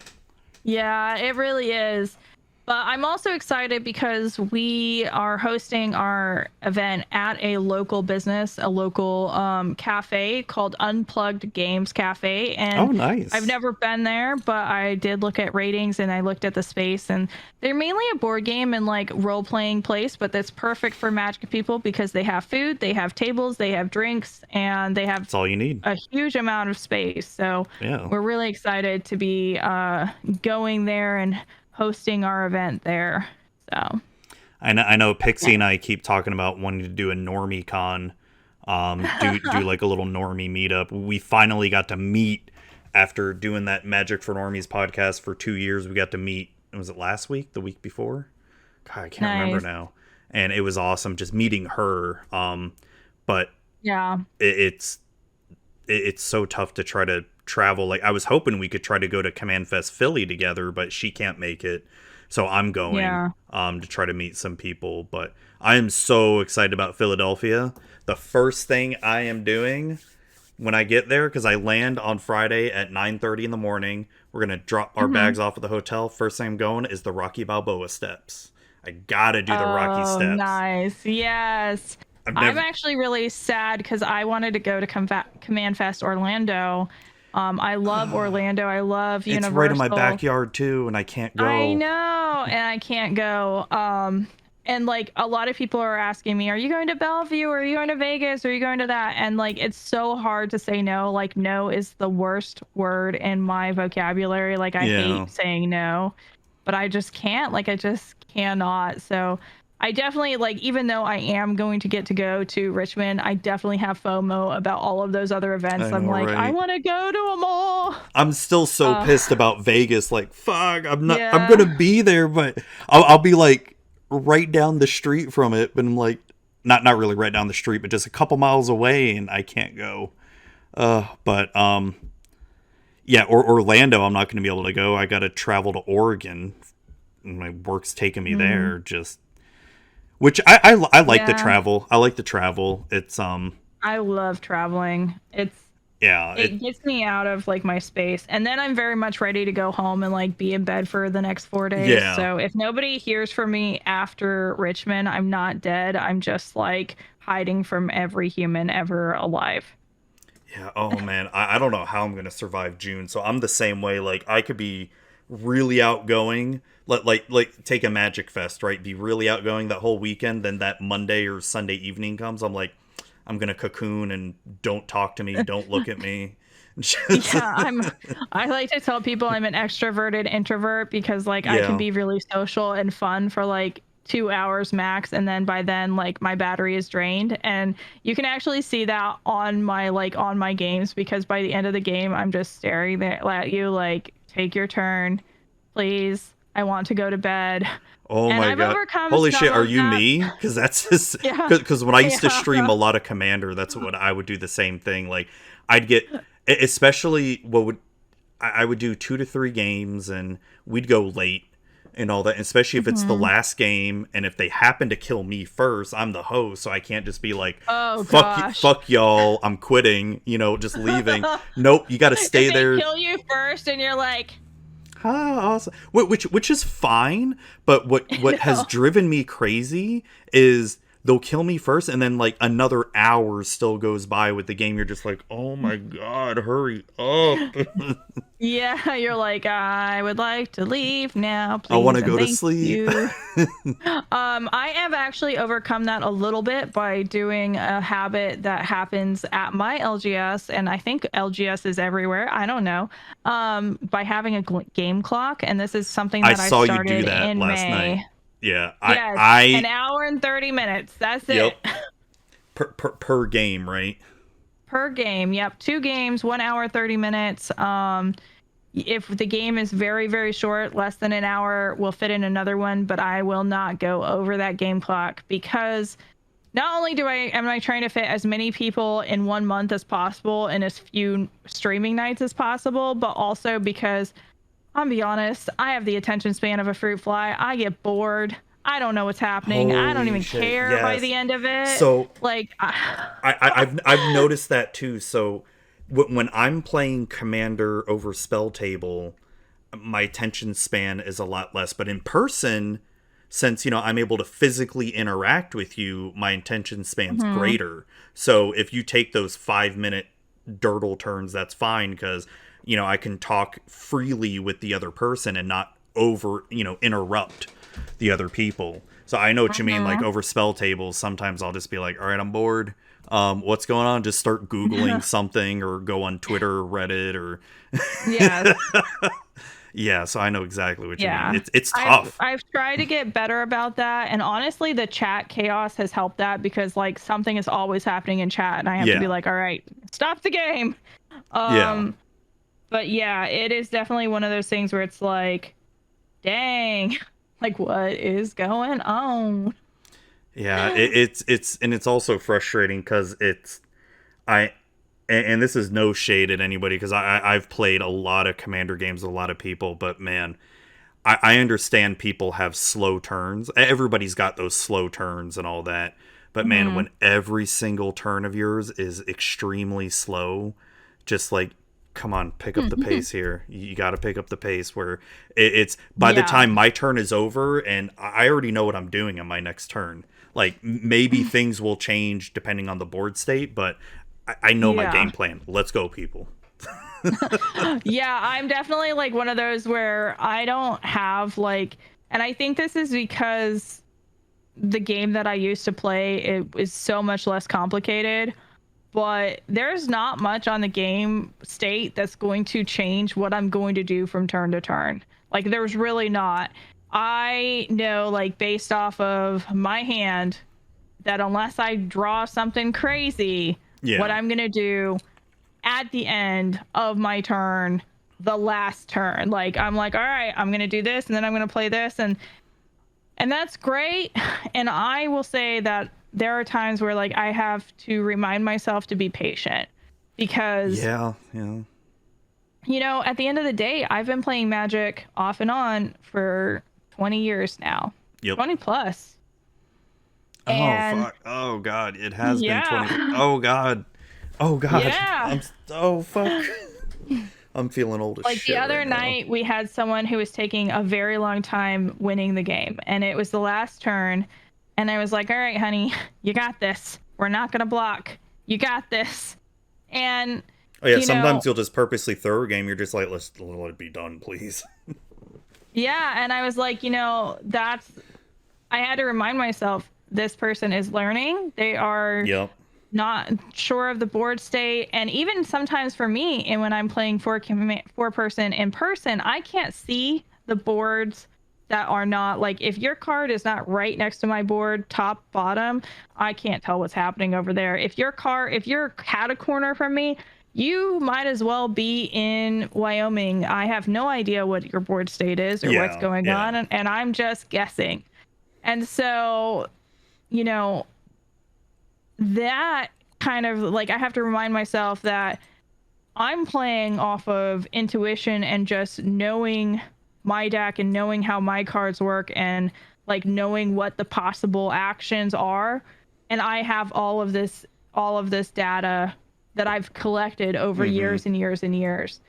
Yeah, it really is. But I'm also excited because we are hosting our event at a local business, a local cafe called Unplugged Games Cafe. And nice. I've never been there, but I did look at ratings and I looked at the space, and they're mainly a board game and like role playing place, but that's perfect for Magic people because they have food, they have tables, they have drinks, and they have that's all you need. A huge amount of space. So yeah, we're really excited to be going there and hosting our event there. So I know Pixie and I keep talking about wanting to do a normie con, do like a little normie meetup. We finally got to meet after doing that Magic for Normies podcast for 2 years. We got to meet. Was it last week? The week before? God, I can't remember now. And it was awesome just meeting her. But yeah, it's so tough to try to travel. Like, I was hoping we could try to go to Command Fest Philly together, but she can't make it, so I'm going to try to meet some people. But I am so excited about Philadelphia. The first thing I am doing when I get there, because I land on Friday at 9:30 in the morning, we're gonna drop our bags off at the hotel. First thing I'm going is the Rocky Balboa steps. I gotta do the Rocky steps. Nice. Yes. I'm actually really sad because I wanted to go to Command Fest Orlando. I love Orlando. I love Universal. It's right in my backyard too, and I can't go. I know, and I can't go. And like a lot of people are asking me, are you going to Bellevue? Or are you going to Vegas? Or are you going to that? And like, it's so hard to say no. Like, no is the worst word in my vocabulary. Like, I hate saying no, but I just can't. Like, I just cannot. So I definitely, like, even though I am going to get to go to Richmond, I definitely have FOMO about all of those other events. I'm like, right? I want to go to them all. I'm still so pissed about Vegas. Like, fuck, I'm not. Yeah. I'm gonna be there, but I'll be like right down the street from it. But I'm like, not really right down the street, but just a couple miles away, and I can't go. But yeah, or Orlando, I'm not gonna be able to go. I got to travel to Oregon. And my work's taking me there. Just. Which I like the travel. I like the travel. It's I love traveling. It gets me out of like my space, and then I'm very much ready to go home and like be in bed for the next 4 days. Yeah. So if nobody hears from me after Richmond, I'm not dead. I'm just like hiding from every human ever alive. Yeah. Oh man, I don't know how I'm gonna survive June. So I'm the same way. Like, I could be really outgoing. Like take a Magic Fest, right? Be really outgoing that whole weekend. Then that Monday or Sunday evening comes, I'm like, I'm gonna cocoon and don't talk to me, don't look at me. Yeah, I like to tell people I'm an extroverted introvert because like I can be really social and fun for like 2 hours max, and then by then like my battery is drained, and you can actually see that on my games, because by the end of the game I'm just staring there at you like, take your turn, please. I want to go to bed. Oh my god! Holy shit! Are you me? Because that's just because when I used to stream a lot of Commander, that's what I would do. The same thing. Like, I'd get, especially I would do 2 to 3 games, and we'd go late and all that. Especially if it's the last game, and if they happen to kill me first, I'm the host, so I can't just be like, fuck y'all, I'm quitting. Just leaving. Nope, you got to stay there. Kill you first, and you're like. Awesome. Which is fine, but what has driven me crazy is they'll kill me first, and then like another hour still goes by with the game. You're just like, oh my god, hurry up. Yeah, you're like, I would like to leave now, please. I want to go to sleep. I have actually overcome that a little bit by doing a habit that happens at my LGS, and I think LGS is everywhere. I don't know. By having a game clock, and this is something that I saw started you do that in last May. Night. Yeah, an hour and 30 minutes. That's it. Per game, right? Per game, yep. 2 games, 1 hour, 30 minutes. If the game is very, very short, less than an hour, we'll fit in another one, but I will not go over that game clock, because not only am I trying to fit as many people in 1 month as possible and as few streaming nights as possible, but also because, I'll be honest, I have the attention span of a fruit fly. I get bored. I don't know what's happening. I don't Holy even shit! care by Yes. the end of it. So Like, I've noticed that too. So when I'm playing Commander over Spell Table, my attention span is a lot less. But in person, since I'm able to physically interact with you, my attention span's mhm. greater. So if you take those 5 minute durdle turns, that's fine because I can talk freely with the other person and not over interrupt the other people. So I know what you mean. Like Mhm. over spell tables, sometimes I'll just be like, all right, I'm bored. What's going on? Just start Googling something or go on Twitter or Reddit or Yes. yeah. So I know exactly what you mean. Yeah. It's I've tough. I've tried to get better about that, and honestly, the chat chaos has helped that because like something is always happening in chat, and I have to be Yeah. like, all right, stop the game. Yeah. Um, but yeah, it is definitely one of those things where it's like, dang, like what is going on? Yeah. It's also frustrating because I and this is no shade at anybody because I've played a lot of Commander games with a lot of people, but man, I understand people have slow turns. Everybody's got those slow turns and all that. But man, Hmm. when every single turn of yours is extremely slow, just like, come on, pick up the pace here. You got to pick up the pace where it's by the Yeah. time my turn is over and I already know what I'm doing on my next turn. Like maybe things will change depending on the board state, but I know my Yeah. game plan. Let's go, people. Yeah, I'm definitely like one of those where I don't have like, and I think this is because the game that I used to play it is so much less complicated, but there's not much on the game state that's going to change what I'm going to do from turn to turn. Like there's really not. I know like based off of my hand that unless I draw something crazy, what Yeah. I'm going to do at the end of my turn, the last turn. Like I'm like, all right, I'm gonna do this, and then I'm gonna play this, and that's great. And I will say that there are times where like I have to remind myself to be patient because Yeah. Yeah. at the end of the day, I've been playing Magic off and on for 20 years now, Yep. 20 plus, Oh and fuck. Oh god, it has been 20. yeah, Oh god. Oh god. yeah. Oh fuck. I'm feeling old as Like the shit other right now. night, we had someone who was taking a very long time winning the game, and it was the last turn. And I was like, all right, honey, you got this. We're not going to block. You got this. And, Oh yeah, you know, sometimes you'll just purposely throw a game. You're just like, let's let it be done, please. yeah. And I was like, I had to remind myself this person is learning. They are Yep. not sure of the board state, and even sometimes for me and when I'm playing four person in person, I can't see the boards that are not like, if your card is not right next to my board top bottom, I can't tell what's happening over there. If you're cat a corner from me, you might as well be in Wyoming. I have no idea what your board state is or what's Yeah. going Yeah. on, and I'm just guessing. And so you know that kind of like, I have to remind myself that I'm playing off of intuition and just knowing my deck and knowing how my cards work and like knowing what the possible actions are. And I have all of this data that I've collected over Mm-hmm. years and years and years.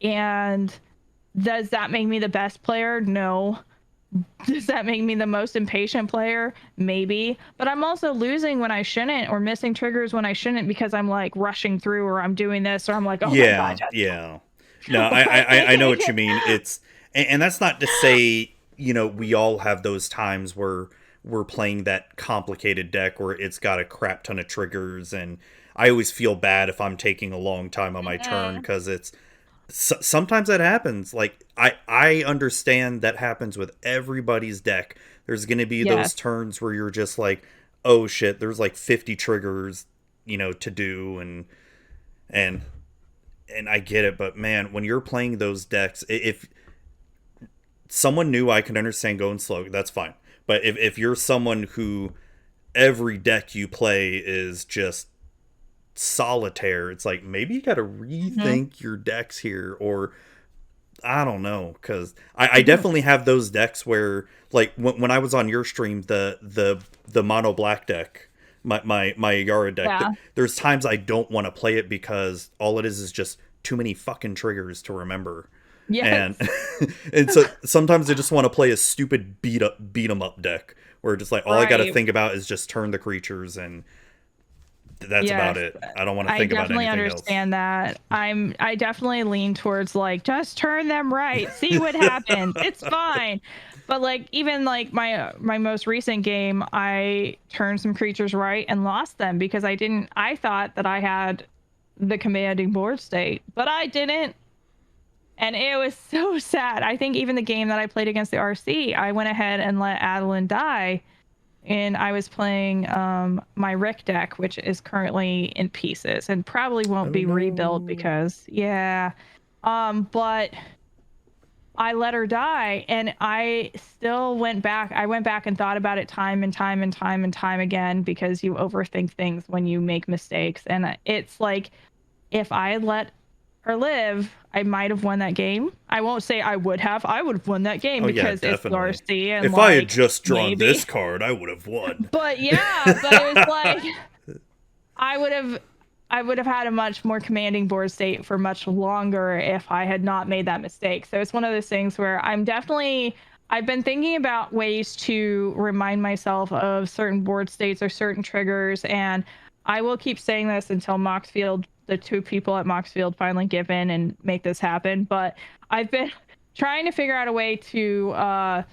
And does that make me the best player? No. Does that make me the most impatient player? Maybe. But I'm also losing when I shouldn't or missing triggers when I shouldn't because I'm like rushing through or I'm doing this or I'm like, oh my God, Yeah. just Yeah. No, I know what you like, mean. And that's not to say we all have those times where we're playing that complicated deck where it's got a crap ton of triggers, and I always feel bad if I'm taking a long time on my turn mm, because sometimes that happens. Like I understand that happens with everybody's deck. There's going to be those yes. turns where you're just like, oh shit, there's like 50 triggers, to do, and I get it, but man, when you're playing those decks, if someone new, I can understand going slow, that's fine. But if you're someone who every deck you play is just solitaire, it's like maybe you got to Mhm. rethink your decks here, or I don't know, because I definitely have those decks where, like, when I was on your stream, the mono black deck, my Yara deck, Yeah. there's times I don't want to play it because all it is just too many fucking triggers to remember. And Yes. and so sometimes I just want to play a stupid beat 'em up deck where just like all I got to Right. think about is just turn the creatures, and that's about Yes. it. I don't want to I think about definitely anything else. understand that. I definitely lean towards like just turn them right, see what happens. It's fine. But like even like my most recent game, I turned some creatures right and lost them because I thought that I had the commanding board state, but I didn't. And it was so sad. I think even the game that I played against the RC, I went ahead and let Adeline die, and I was playing my Rick deck, which is currently in pieces and probably won't Oh be rebuilt no. because but I let her die, and I still went back. I went back and thought about it time and time and time and time again because you overthink things when you make mistakes, and it's like if I had let her live, I might have won that game. I won't say I would have. I would have won that game Oh yeah, because it's definitely. RC and If I had like just drawn maybe. this card, I would have won. But yeah, but it was like I would have had a much more commanding board state for much longer if I had not made that mistake. So it's one of those things where I've been thinking about ways to remind myself of certain board states or certain triggers, and I will keep saying this until Moxfield, the two people at Moxfield finally give in and make this happen. But I've been trying to figure out a way to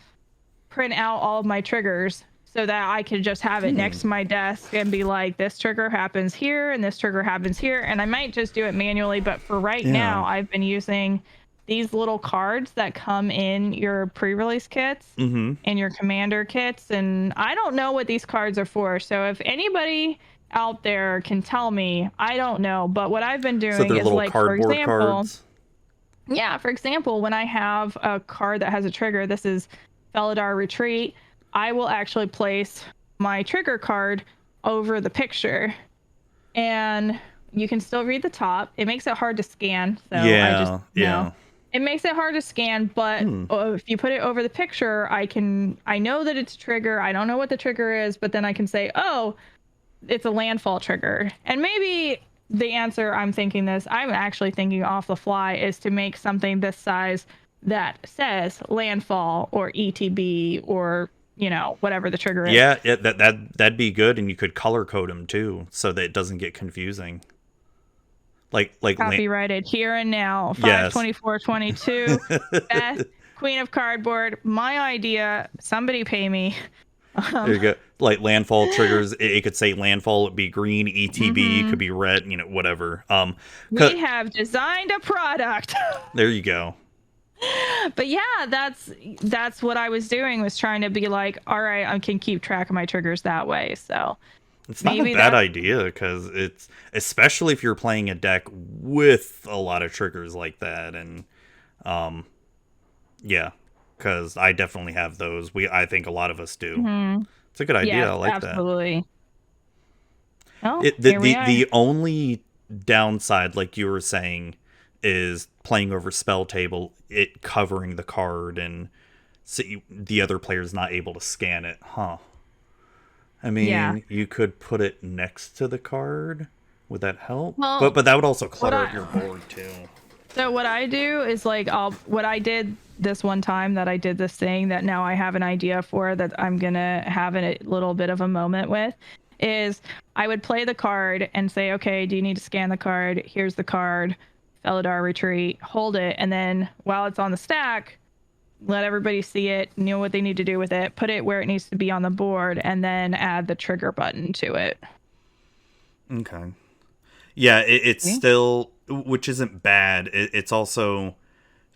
print out all of my triggers so that I could just have it next to my desk and be like, this trigger happens here and this trigger happens here. And I might just do it manually, but for right now, I've been using these little cards that come in your pre-release kits and your commander kits. And I don't know what these cards are for. So if anybody out there can tell me, I don't know. But what I've been So doing they're is little like, for cardboard example, cards. yeah, for example, when I have a card that has a trigger, this is Felidar Retreat, I will actually place my trigger card over the picture, and you can still read the top. It makes it hard to scan, so I just Yeah. it makes it hard to scan, but if you put it over the picture, I know that it's a trigger. I don't know what the trigger is, but then I can say, oh, it's a landfall trigger. And maybe the answer I'm actually thinking off the fly is to make something this size that says landfall or ETB or whatever the trigger is. Yeah, that'd be good, and you could color code them too, so that it doesn't get confusing. Like Copyrighted here and now. Yes. 5/24/22. Beth, Queen of Cardboard. My idea. Somebody pay me. There you go. Like landfall triggers, it could say landfall would be green, ETB could be red, whatever. We have designed a product. There you go. But yeah, that's what I was doing, was trying to be like, all right, I can keep track of my triggers that way. So It's not a bad idea, because it's, especially if you're playing a deck with a lot of triggers like that, and yeah, because I definitely have those. I think a lot of us do. It's a good idea. Yes, I like absolutely. Oh, that. here we are. The only downside, like you were saying, is playing over spell table, it covering the card, and so the other player's not able to scan it. I mean, you could put it next to the card. Would that help? Well, but that would also clutter up your board too. So what I do is like what I did this one time that I did this thing that now I have an idea for, that I'm gonna have a little bit of a moment with, is I would play the card and say, okay, do you need to scan the card? Here's the card, Felidar Retreat, hold it, and then while it's on the stack, let everybody see it, know what they need to do with it, put it where it needs to be on the board, and then add the trigger button to it. Okay. Yeah, it's still, which isn't bad. It's also...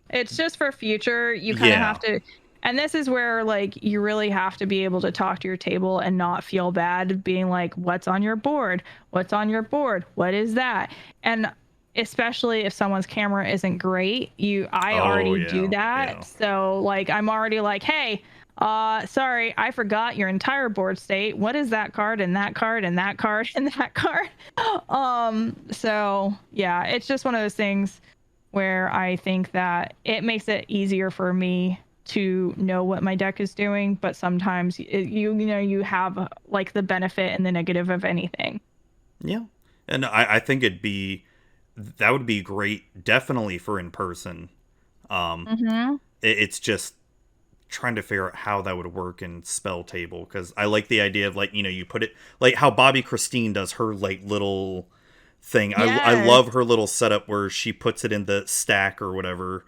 It's just for future. You kind of have to... And this is where, like, you really have to be able to talk to your table and not feel bad being like, what's on your board? What's on your board? What is that? And especially if someone's camera isn't great, I already do that. Yeah. So, like, I'm already like, hey, sorry, I forgot your entire board state. What is that card and that card and that card and that card? So yeah, it's just one of those things where I think that it makes it easier for me to know what my deck is doing, but sometimes you have like the benefit and the negative of anything. Yeah. And I think that would be great, definitely for in person. It's just trying to figure out how that would work in spell table, because I like the idea of like, you put it like how Bobby Christine does her like little thing. Yes. I love her little setup where she puts it in the stack or whatever,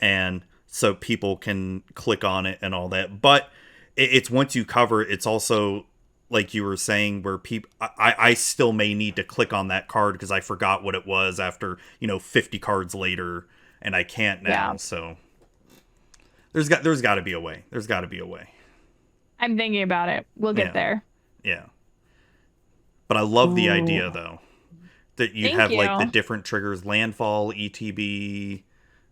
and so people can click on it and all that. But it's once you cover it, it's also like you were saying, where people I still may need to click on that card because I forgot what it was after 50 cards later, and I can't now. Yeah. So there's got to be a way. There's got to be a way. I'm thinking about it. We'll get there. Yeah. But I love the idea though, that you have like the different triggers: landfall, ETB,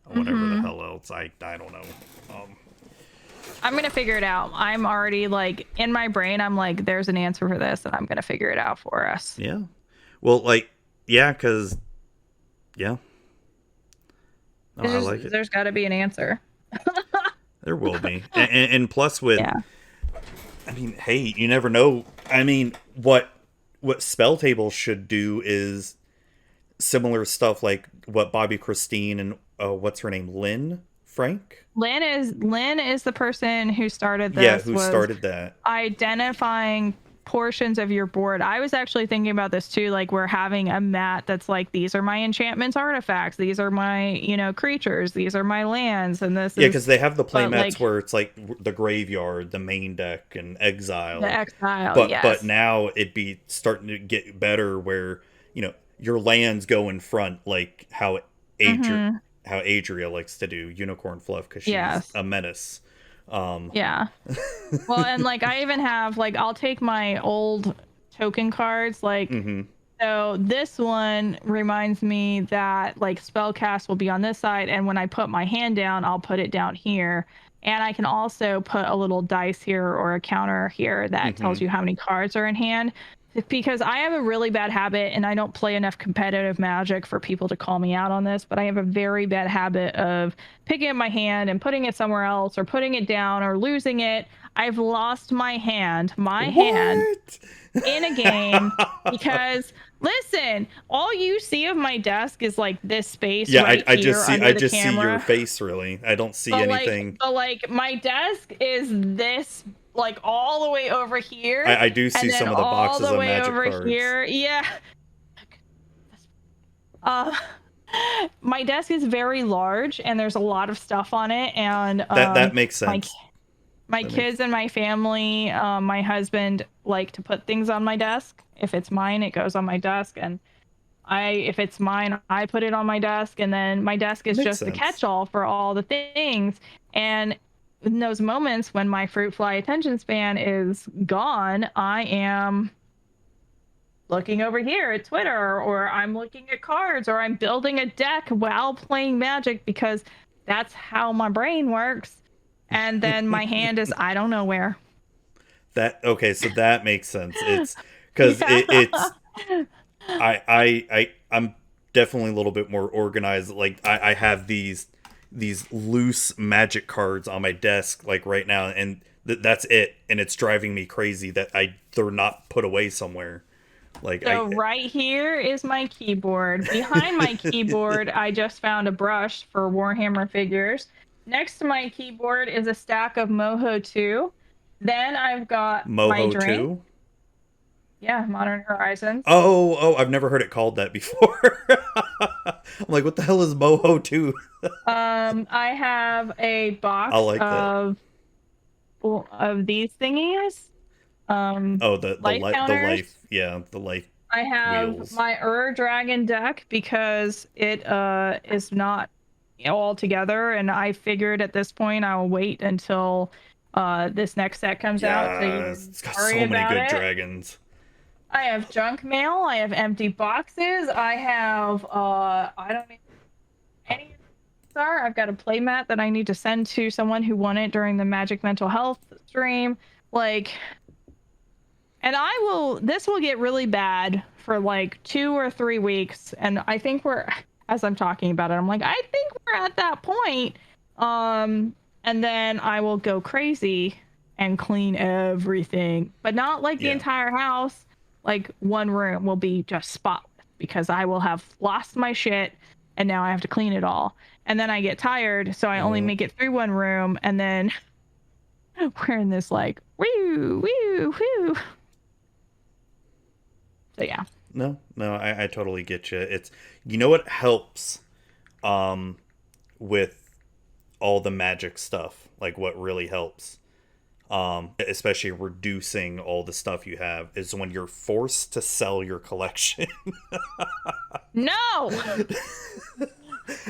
whatever the hell else. I don't know. I'm gonna figure it out. I'm already like in my brain. I'm like, there's an answer for this, and I'm gonna figure it out for us. Yeah. Well, like, yeah, because I like it. There's got to be an answer. There will be, and plus with, I mean, hey, you never know. I mean, what spell tables should do is similar stuff like what Bobby Christine and what's her name, Lynn Frank. Lynn is the person who started this. Yeah, who started that? Identifying portions of your board. I was actually thinking about this too. Like, we're having a mat that's like, these are my enchantments, artifacts. These are my, creatures. These are my lands. And this is... because they have the play mats where it's like the graveyard, the main deck, and exile. The exile, but now it'd be starting to get better where, your lands go in front, like how Adria likes to do, Unicorn Fluff, because she's a menace. Well, and like I even have like, I'll take my old token cards, like so this one reminds me that like spellcast will be on this side, and when I put my hand down, I'll put it down here, and I can also put a little dice here or a counter here that tells you how many cards are in hand. Because I have a really bad habit, and I don't play enough competitive Magic for people to call me out on this, but I have a very bad habit of picking up my hand and putting it somewhere else, or putting it down, or losing it. I've lost my hand in a game because, listen, all you see of my desk is like this space. Yeah, right I just see your face, really. I don't see anything. Like my desk is this, like all the way over here. I do see some of the boxes of Magic cards. Here. Yeah. My desk is very large, and there's a lot of stuff on it, and that makes sense. My kids and my family, my husband like to put things on my desk. If it's mine, it goes on my desk, and if it's mine, I put it on my desk, and then my desk is just the catch-all for all the things. And in those moments when my fruit fly attention span is gone, I am looking over here at Twitter, or I'm looking at cards, or I'm building a deck while playing Magic, because that's how my brain works. And then my hand is, I don't know where. So that makes sense. It's because I'm definitely a little bit more organized. Like I have these loose Magic cards on my desk like right now, and that's it, and it's driving me crazy that they're not put away somewhere. Like, so right here is my keyboard. Behind my keyboard, I just found a brush for Warhammer figures. Next to my keyboard is a stack of Moho 2. Then I've got my drink. 2? Yeah, Modern Horizons. Oh, I've never heard it called that before. I'm like, what the hell is Moho 2? I have a box of these thingies. The life. Yeah, the life. I have wheels. My Dragon deck, because it is not all together, and I figured at this point I'll wait until this next set comes out. So it's got so many good dragons. I have junk mail. I have empty boxes. I have I don't know any. I've got a playmat that I need to send to someone who won it during the Magic Mental Health stream. Like, and this will get really bad for like 2 or 3 weeks. And I think as I'm talking about it. I'm like, I think we're at that point. And then I will go crazy and clean everything, but not like the Yeah. entire house. Like one room will be just spotless because I will have lost my shit and now I have to clean it all. And then I get tired, so I only make it through one room, and then we're in this like woo woo woo. So yeah. No, I totally get you. It's, you know what helps with all the magic stuff, like what really helps, especially reducing all the stuff you have, is when you're forced to sell your collection. No.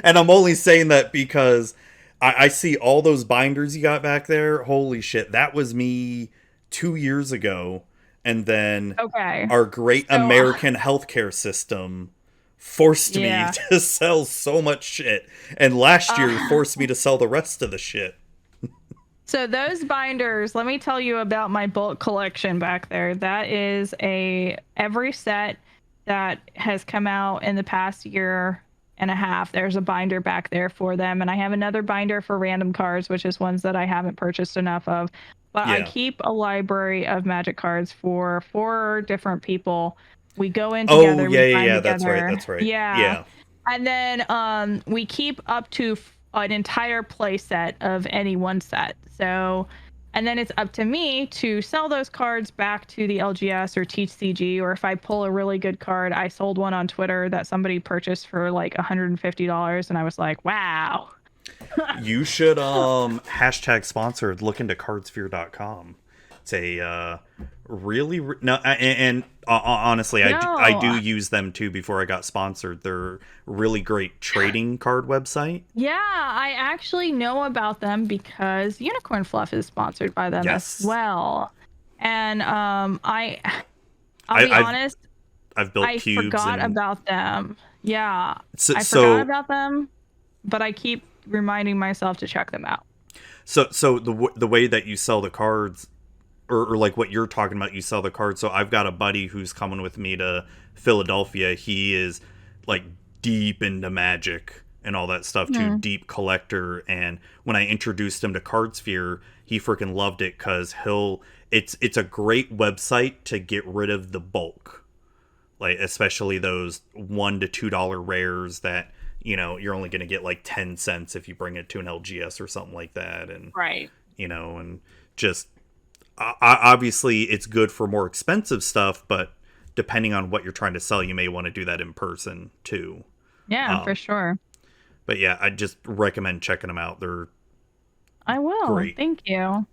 And I'm only saying that because I see all those binders you got back there. Holy shit, that was me 2 years ago. And then Okay. our great So, American healthcare system forced Yeah. me to sell so much shit. And last year forced me to sell the rest of the shit. So those binders, let me tell you about my bulk collection back there. That is every set that has come out in the past year and a half. There's a binder back there for them, and I have another binder for random cards, which is ones that I haven't purchased enough of. But I Yeah. keep a library of magic cards for 4 different people. We go in Oh, together, yeah, we yeah, bind yeah. together. That's right. Yeah. Yeah. And then we keep up to an entire play set of any one set. So, and then it's up to me to sell those cards back to the LGS or Teach CG, or if I pull a really good card. I sold one on Twitter that somebody purchased for like $150, and I was like, wow. You should hashtag sponsored look into cardsphere.com. It's a no, and honestly, I do No. use them too before I got sponsored. They're really great trading card website. Yeah, I actually know about them because Unicorn Fluff is sponsored by them as Yes. well. And I'll be I've honest, I've built I cubes forgot and about them. Yeah, so, I forgot so about them, but I keep reminding myself to check them out. so the way that you sell the cards, or like what you're talking about, you sell the cards. So I've got a buddy who's coming with me to Philadelphia. He is like deep into magic and all that stuff too, deep collector. And when I introduced him to Cardsphere, he freaking loved it because it's a great website to get rid of the bulk, like especially those $1 to $2 rares that you're only going to get like 10 cents if you bring it to an LGS or something like that. And Right. and just obviously it's good for more expensive stuff, but depending on what you're trying to sell, you may want to do that in person too. Yeah, for sure. But yeah, I just recommend checking them out. They're I will. great. Thank you.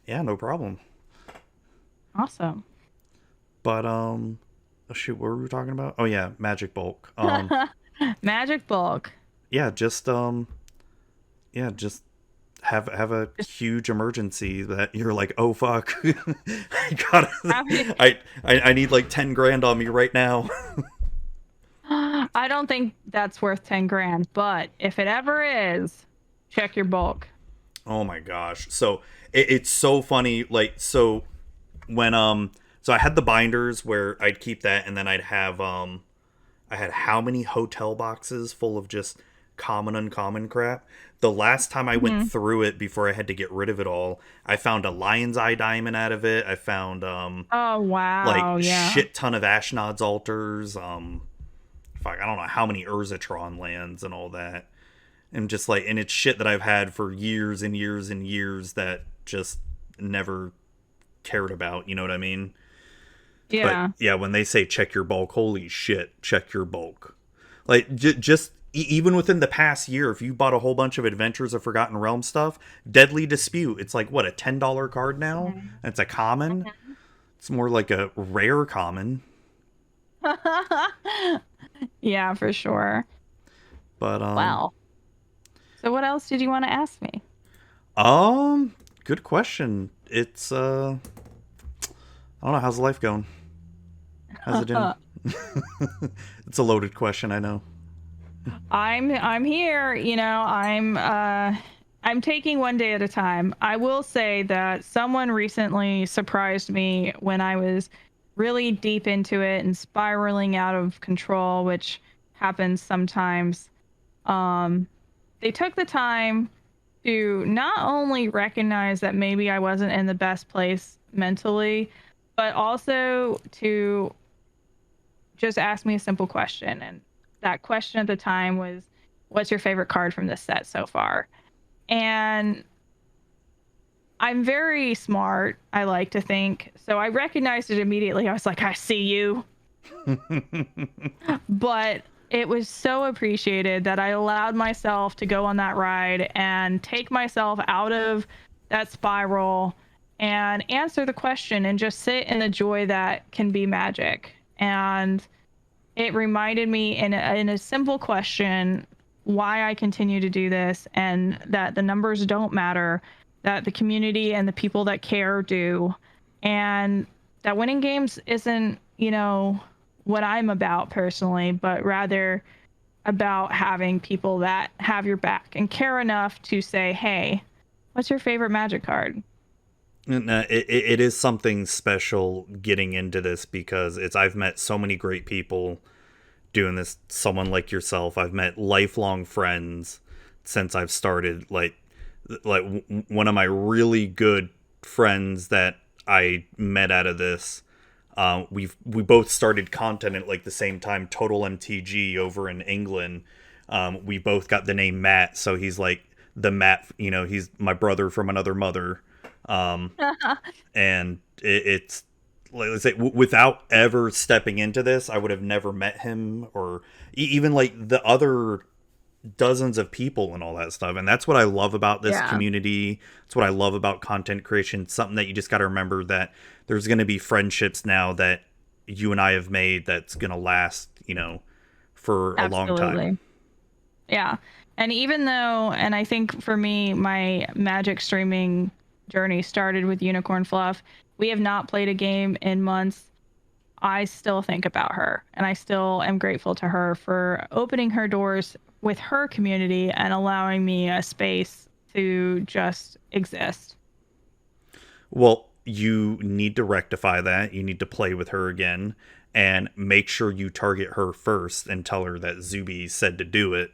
Yeah, no problem. Awesome. But oh shoot, what were we talking about? Oh yeah, magic bulk. Magic bulk. Yeah, just just have a huge emergency that you're like, oh fuck, I gotta, I need like 10 grand on me right now. I don't think that's worth 10 grand, but if it ever is, check your bulk. Oh my gosh. So it's so funny. Like, so when, so I had the binders where I'd keep that, and then I'd have, I had how many hotel boxes full of just common, uncommon crap. The last time I went through it before I had to get rid of it all, I found a lion's eye diamond out of it. I found, Oh, wow. like Yeah. shit ton of Ashnod's altars. Fuck, I don't know how many Urzatron lands and all that. And just like, and it's shit that I've had for years and years and years that just never cared about. You know what I mean? Yeah. But yeah, when they say check your bulk, holy shit, check your bulk. Like, just even within the past year, if you bought a whole bunch of Adventures of Forgotten Realms stuff, Deadly Dispute, it's like, what, a $10 card now? And it's a common? It's more like a rare common. Yeah, for sure. But, Wow. So what else did you want to ask me? Good question. It's, I don't know, how's life going? How's it doing? It's a loaded question, I know. I'm here, I'm taking one day at a time. I will say that someone recently surprised me when I was really deep into it and spiraling out of control, which happens sometimes, they took the time to not only recognize that maybe I wasn't in the best place mentally, but also to just ask me a simple question. And that question at the time was, what's your favorite card from this set so far? And I'm very smart, I like to think. So I recognized it immediately. I was like, I see you. But it was so appreciated that I allowed myself to go on that ride and take myself out of that spiral and answer the question and just sit in the joy that can be Magic. And it reminded me in a simple question why I continue to do this, and that the numbers don't matter, that the community and the people that care do, and that winning games isn't, what I'm about personally, but rather about having people that have your back and care enough to say, hey, what's your favorite Magic card? And, it is something special getting into this because I've met so many great people doing this. Someone like yourself, I've met lifelong friends since I've started. Like one of my really good friends that I met out of this. We both started content at like the same time. Total MTG over in England. We both got the name Matt, so he's like the Matt. He's my brother from another mother. And it's like, let's say, without ever stepping into this, I would have never met him or even like the other dozens of people and all that stuff. And that's what I love about this community. It's what I love about content creation. It's something that you just got to remember, that there's going to be friendships now that you and I have made that's going to last, for a long time. Yeah. And even though, and I think for me, my Magic streaming journey started with Unicorn Fluff. We have not played a game in months. I still think about her, and I still am grateful to her for opening her doors with her community and allowing me a space to just exist. Well, you need to rectify that. You need to play with her again and make sure you target her first and tell her that Zuby said to do it.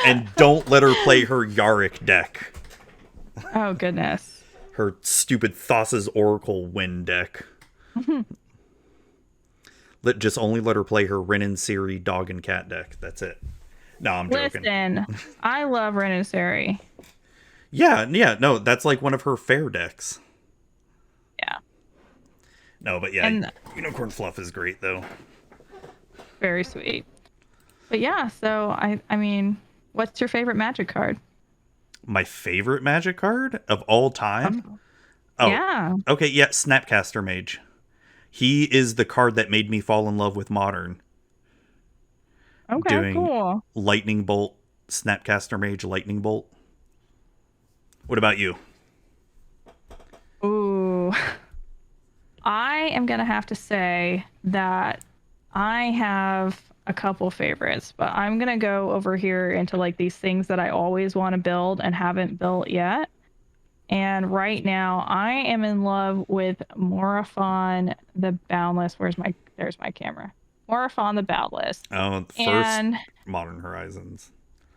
And don't let her play her Yarick deck. Oh, goodness. Her stupid Thassa's Oracle Wind deck. Just only let her play her Ren and Siri Dog and Cat deck. That's it. No, I'm joking. Listen, I love Ren and Siri. Yeah, no, that's like one of her fair decks. Yeah. No, but yeah, and Unicorn Fluff is great, though. Very sweet. But yeah, so, I mean, what's your favorite Magic card? My favorite Magic card of all time? Oh, yeah. Okay, yeah, Snapcaster Mage. He is the card that made me fall in love with Modern. Okay, cool. Lightning Bolt, Snapcaster Mage, Lightning Bolt. What about you? Ooh. I am going to have to say that I have a couple favorites, but I'm going to go over here into like these things that I always want to build and haven't built yet. And right now I am in love with Morathon the Boundless. There's my camera. Morathon the Boundless. Oh, the first Modern Horizons.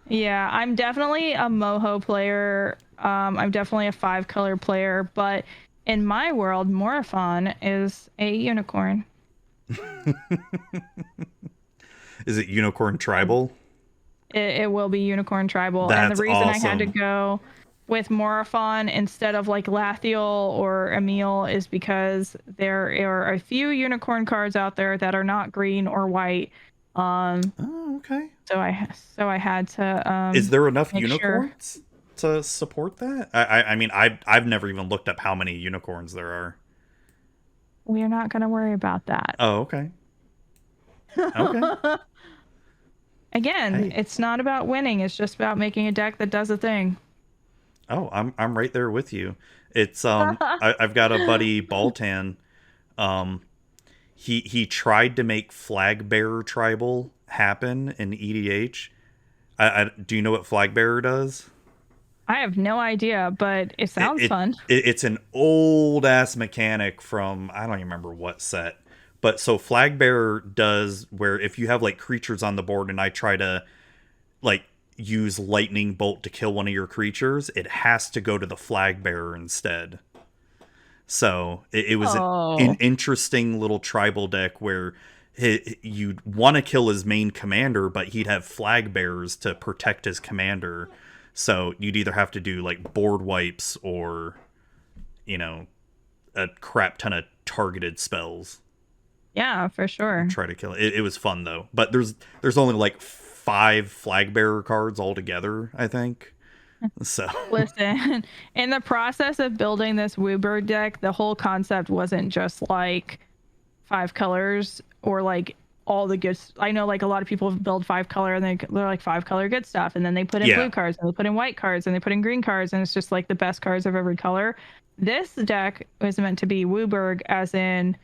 Yeah, I'm definitely a Moho player. I'm definitely a 5-color player, but in my world, Morathon is a unicorn. Is it Unicorn Tribal? It will be Unicorn Tribal. That's and the reason awesome. I had to go with Morathon instead of like Lathiel or Emil is because there are a few unicorn cards out there that are not green or white. Oh, okay. So I had to. Is there enough unicorns to support that? I mean, I've never even looked up how many unicorns there are. We're not going to worry about that. Oh, okay. Okay. Again, It's not about winning. It's just about making a deck that does a thing. Oh, I'm right there with you. It's I've got a buddy Baltan. He tried to make Flag Bearer Tribal happen in EDH. Do you know what Flag Bearer does? I have no idea, but it sounds fun. It's an old ass mechanic from I don't even remember what set, But so Flag Bearer does where if you have like creatures on the board and I try to like use lightning bolt to kill one of your creatures, it has to go to the Flag Bearer instead. So it was an interesting little tribal deck where you'd want to kill his main commander, but he'd have flag bearers to protect his commander. So you'd either have to do like board wipes or, you know, a crap ton of targeted spells. Yeah, for sure. Try to kill it. It was fun though, but there's only like 5 flag bearer cards altogether, I think. So listen, in the process of building this Wooburg deck, the whole concept wasn't just like 5 colors or like all the good. I know like a lot of people build 5 color and they're like 5 color good stuff, and then they put in blue cards and they put in white cards and they put in green cards, and it's just like the best cards of every color. This deck was meant to be Wooburg, as in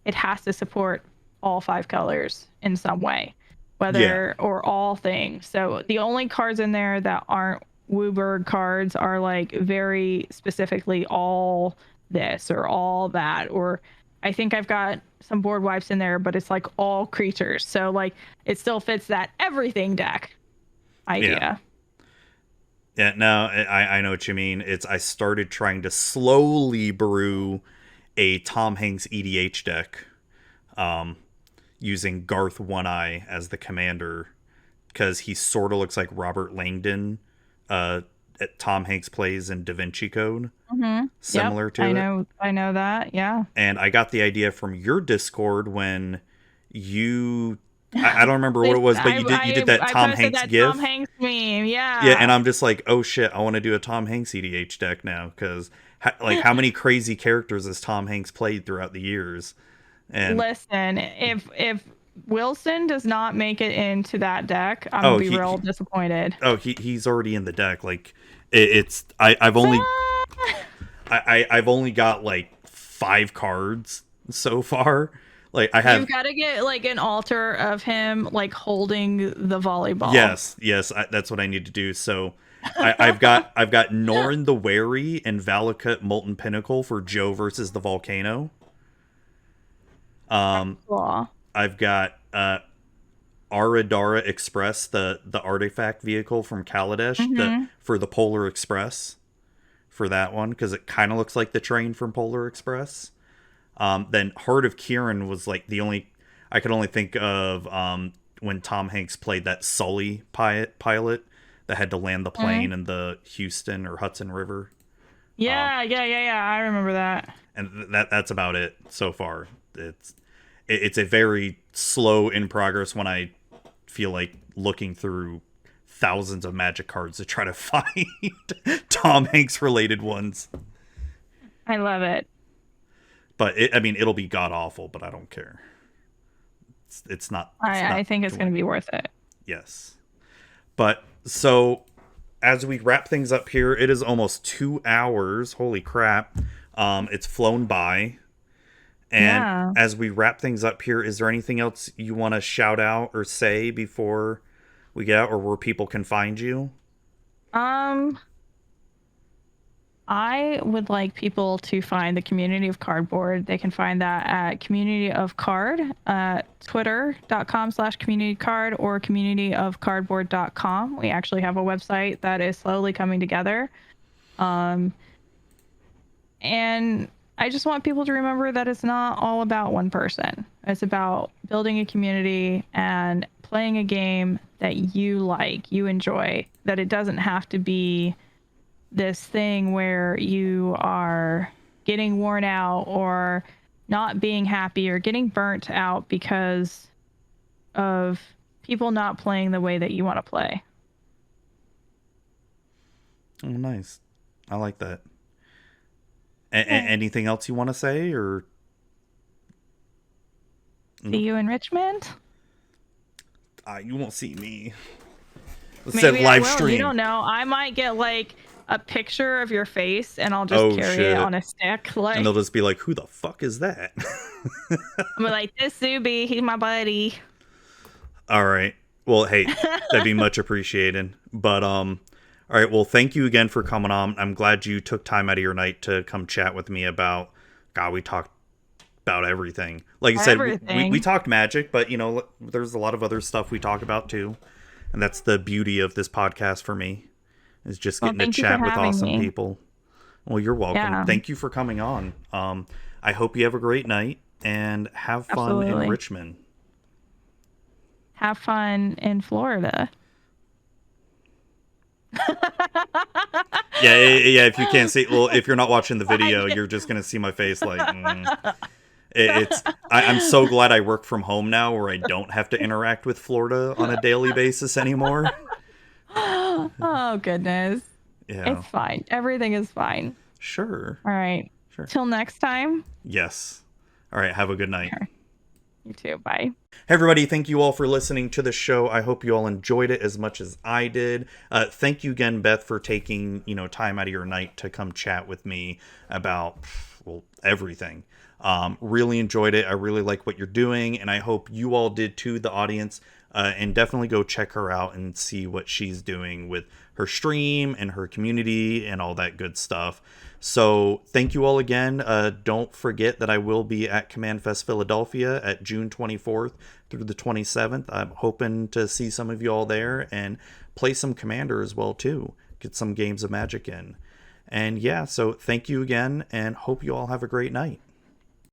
it has to support all 5 colors in some way, whether or all things. So the only cards in there that aren't Wooburg cards are like very specifically all this or all that, or I think I've got some board wipes in there, but it's like all creatures. So like it still fits that everything deck idea. Yeah, no, I know what you mean. I started trying to slowly brew a Tom Hanks EDH deck, using Garth One Eye as the commander, because he sort of looks like Robert Langdon. Tom Hanks plays in Da Vinci Code, similar to it. I know that, yeah. And I got the idea from your Discord when you, I don't remember what it was, but you did that Tom Hanks gif. Tom Hanks meme, yeah. Yeah, and I'm just like, oh shit, I want to do a Tom Hanks EDH deck now, because like how many crazy characters has Tom Hanks played throughout the years? And listen, if Wilson does not make it into that deck, I'm gonna be real disappointed. Oh, he's already in the deck. Like I've only got like 5 cards so far. Like you've got to get like an altar of him like holding the volleyball. Yes, that's what I need to do. So I've got Norn the Wary and Valakut Molten Pinnacle for Joe versus the Volcano. Cool. I've got Aradara Express, the artifact vehicle from Kaladesh, for the Polar Express, for that one, because it kind of looks like the train from Polar Express. Then Heart of Kieran was like I could only think of when Tom Hanks played that Sully pilot that had to land the plane in the Houston or Hudson River. Yeah. I remember that. And that's about it so far. It's a very slow in progress when I feel like looking through thousands of Magic cards to try to find Tom Hanks related ones. I love it. But it'll be god awful, but I don't care. It's not. I think it's going to be worth it. Yes. But so as we wrap things up here, it is almost 2 hours. Holy crap. It's flown by. And as we wrap things up here, is there anything else you want to shout out or say before we get out, or where people can find you? I would like people to find the Community of Cardboard. They can find that at Community of Card, twitter.com/communitycard, or communityofcardboard.com. We actually have a website that is slowly coming together. And I just want people to remember that it's not all about one person. It's about building a community and playing a game that you like, you enjoy, that it doesn't have to be this thing where you are getting worn out or not being happy or getting burnt out because of people not playing the way that you want to play. Oh, nice. I like that. Anything else you want to say, or see you in Richmond? You won't see me. Let's say live stream. You don't know. I might get like a picture of your face, and I'll just carry it on a stick. Like, and they'll just be like, "Who the fuck is that?" I'm like, "This Zuby, he's my buddy." All right. Well, hey, that'd be much appreciated. But all right, well, thank you again for coming on. I'm glad you took time out of your night to come chat with me about, God, we talked about everything. Like I said, we talked Magic, but, you know, there's a lot of other stuff we talk about too. And that's the beauty of this podcast for me, is just getting to chat with awesome people. Well, you're welcome. Yeah. Thank you for coming on. I hope you have a great night and have fun in Richmond. Have fun in Florida. Yeah. If you can't see, well, if you're not watching the video, you're just gonna see my face. Like, I'm so glad I work from home now, where I don't have to interact with Florida on a daily basis anymore. Oh goodness. Yeah. It's fine. Everything is fine. Sure. All right. Sure. Till next time. Yes. All right. Have a good night. Sure. You too. Bye. Hey everybody, thank you all for listening to the show. I hope you all enjoyed it as much as I did. Thank you again, Beth, for taking, you know, time out of your night to come chat with me about, well, everything. Really enjoyed it. I really like what you're doing, and I hope you all did too, the audience. And definitely go check her out and see what she's doing with her stream and her community and all that good stuff. So thank you all again. Don't forget that I will be at Command Fest Philadelphia at June 24th through the 27th. I'm hoping to see some of you all there and play some Commander as well too. Get some games of Magic in. And yeah, so thank you again, and hope you all have a great night.